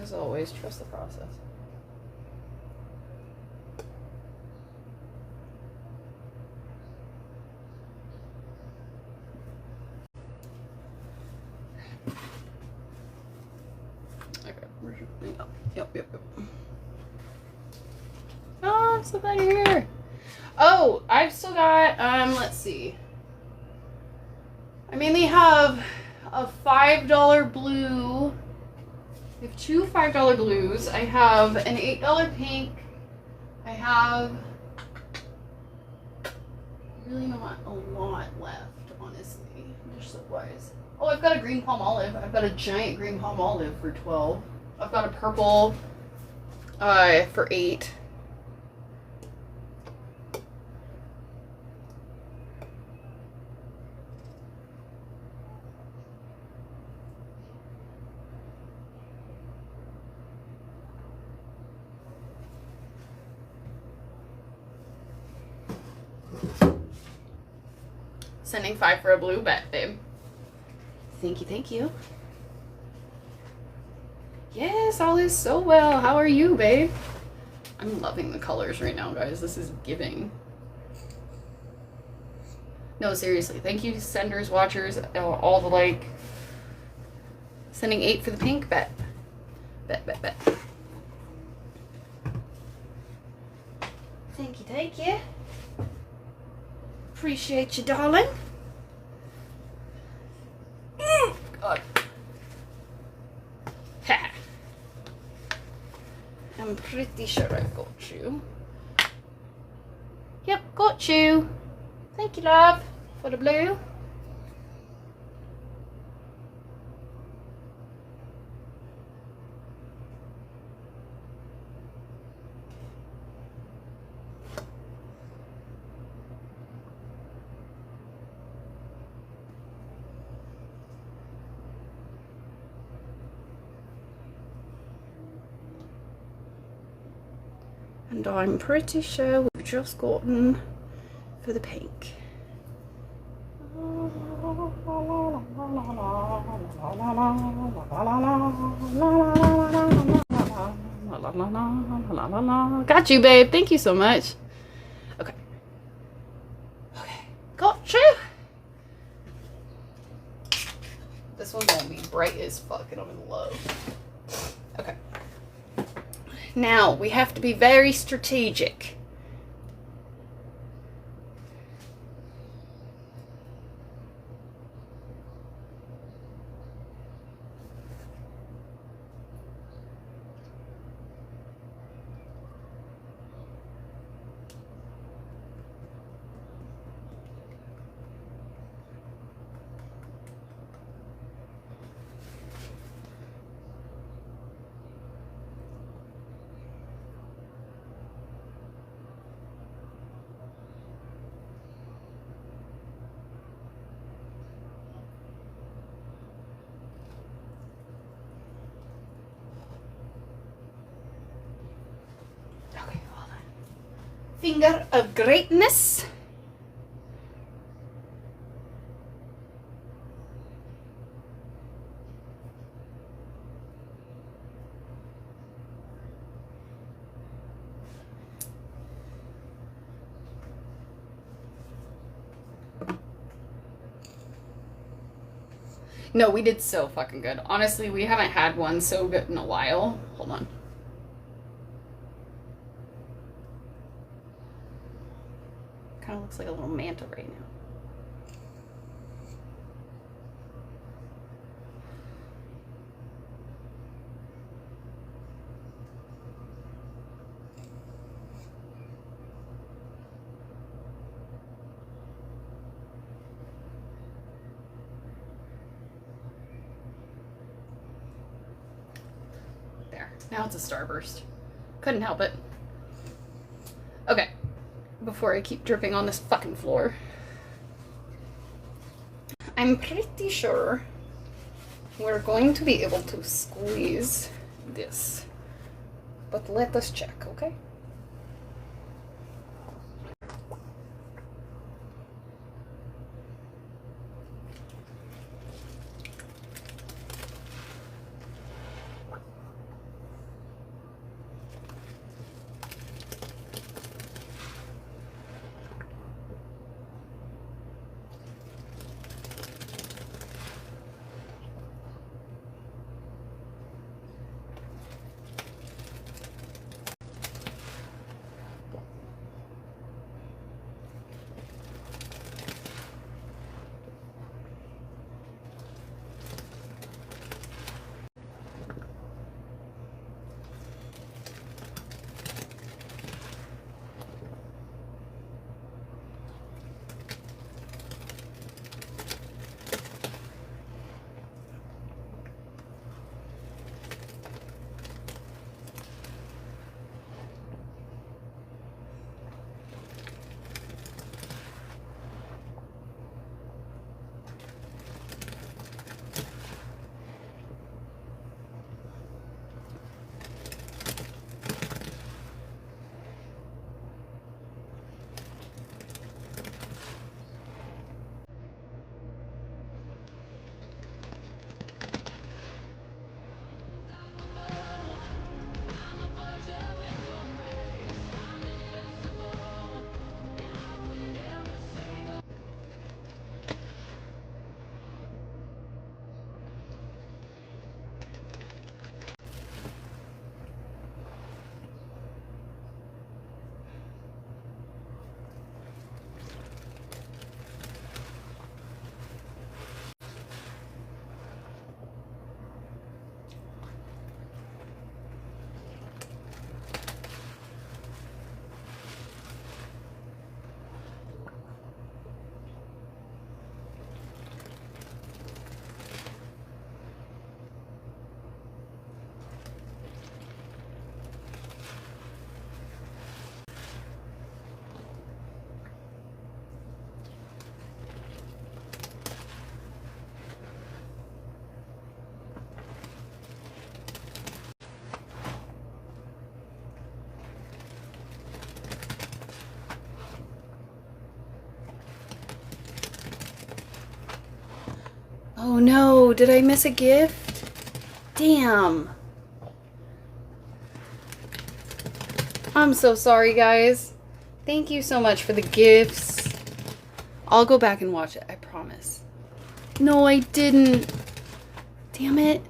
As always, trust the process. Yep. Oh, I'm so glad you're here. Oh, I've still got, let's see. I mainly have a $5 blue. I have two $5 blues. I have an $8 pink. I have really not a lot left, honestly, just supplies. Oh, I've got a green palm olive. I've got a giant green palm olive for 12. I've got a purple for 8. Sending 5 for a blue bet, babe. Thank you. Yes, all is so well. How are you, babe? I'm loving the colors right now, guys. This is giving. No, seriously. Thank you, senders, watchers, all the like. Sending 8 for the pink bet. Bet. Thank you. Appreciate you, darling. God. Ha. I'm pretty sure I got you. Yep, got you. Thank you, love, for the blue. And I'm pretty sure we've just gotten for the pink. Got you, babe. Thank you so much. Okay. Okay. Got you. This one's gonna be bright as fuck and I'm in love. Okay. Now, we have to be very strategic. Okay, hold on. Finger of greatness. No, we did so fucking good. Honestly, we haven't had one so good in a while. Hold on. Kind of looks like a little manta right now. There. Now it's a starburst. Couldn't help it. Okay. Before I keep dripping on this fucking floor. I'm pretty sure we're going to be able to squeeze this. But let us check, okay? Oh no, did I miss a gift? Damn. I'm so sorry, guys. Thank you so much for the gifts. I'll go back and watch it, I promise. No, I didn't. Damn it.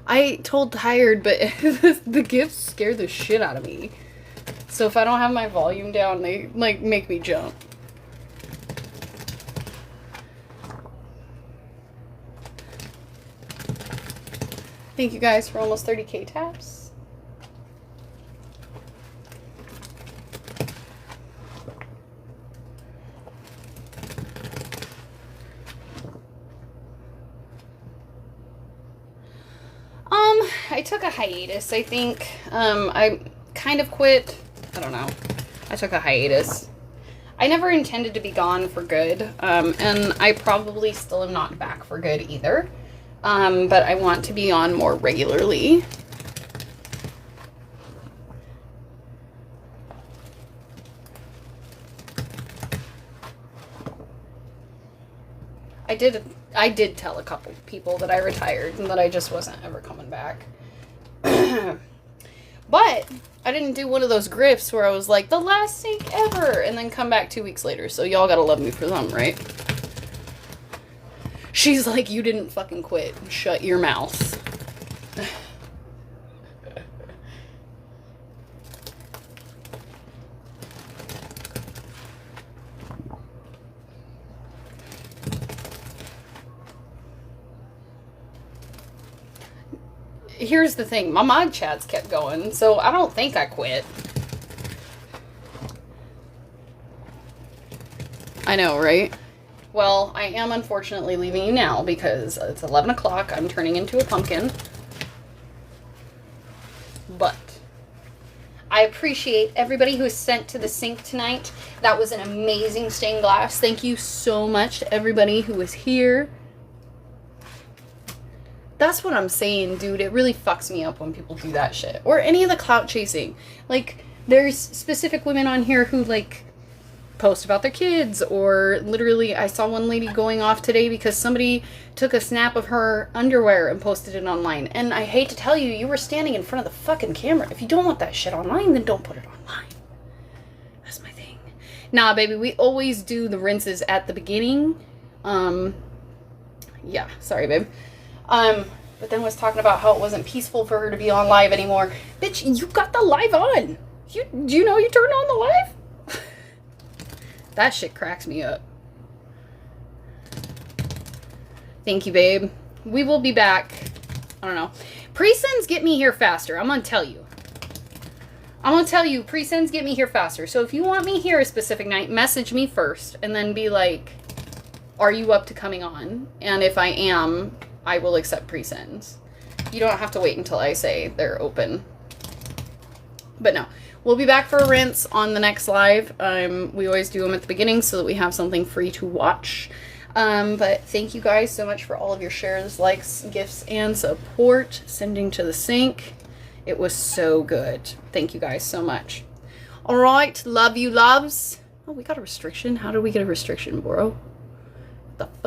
I told Tired, but the gifts scare the shit out of me. So if I don't have my volume down, they like make me jump. Thank you guys for almost 30K taps. I took a hiatus, I think. I kind of quit. I don't know. I took a hiatus. I never intended to be gone for good, and I probably still am not back for good either. But I want to be on more regularly. I did tell a couple people that I retired and that I just wasn't ever coming back. But I didn't do one of those grifts where I was like, the last sync ever, and then come back 2 weeks later. So y'all gotta love me for them, right? She's like, you didn't fucking quit. Shut your mouth. Here's the thing, my mod chats kept going, so I don't think I quit. I know, right? Well, I am unfortunately leaving you now because it's 11 o'clock. I'm turning into a pumpkin. But I appreciate everybody who was sent to the sink tonight. That was an amazing stained glass. Thank you so much to everybody who was here. That's what I'm saying, dude. It really fucks me up when people do that shit. Or any of the clout chasing. Like, there's specific women on here who, like, post about their kids. Or literally, I saw one lady going off today because somebody took a snap of her underwear and posted it online. And I hate to tell you, you were standing in front of the fucking camera. If you don't want that shit online, then don't put it online. That's my thing. Nah, baby, we always do the rinses at the beginning. Yeah, sorry, babe. But then was talking about how it wasn't peaceful for her to be on live anymore. Bitch, you got the live on. Do you know you turned on the live? That shit cracks me up. Thank you, babe. We will be back. I don't know. Pre-sends get me here faster. I'm gonna tell you. Pre-sends get me here faster. So if you want me here a specific night, message me first. And then be like, are you up to coming on? And if I am, I will accept pre-sends. You don't have to wait until I say they're open. But no, we'll be back for a rinse on the next live. We always do them at the beginning so that we have something free to watch. But thank you guys so much for all of your shares, likes, gifts, and support. Sending to the sink. It was so good. Thank you guys so much. All right, love you, loves. Oh, we got a restriction. How did we get a restriction, bro? What the fuck?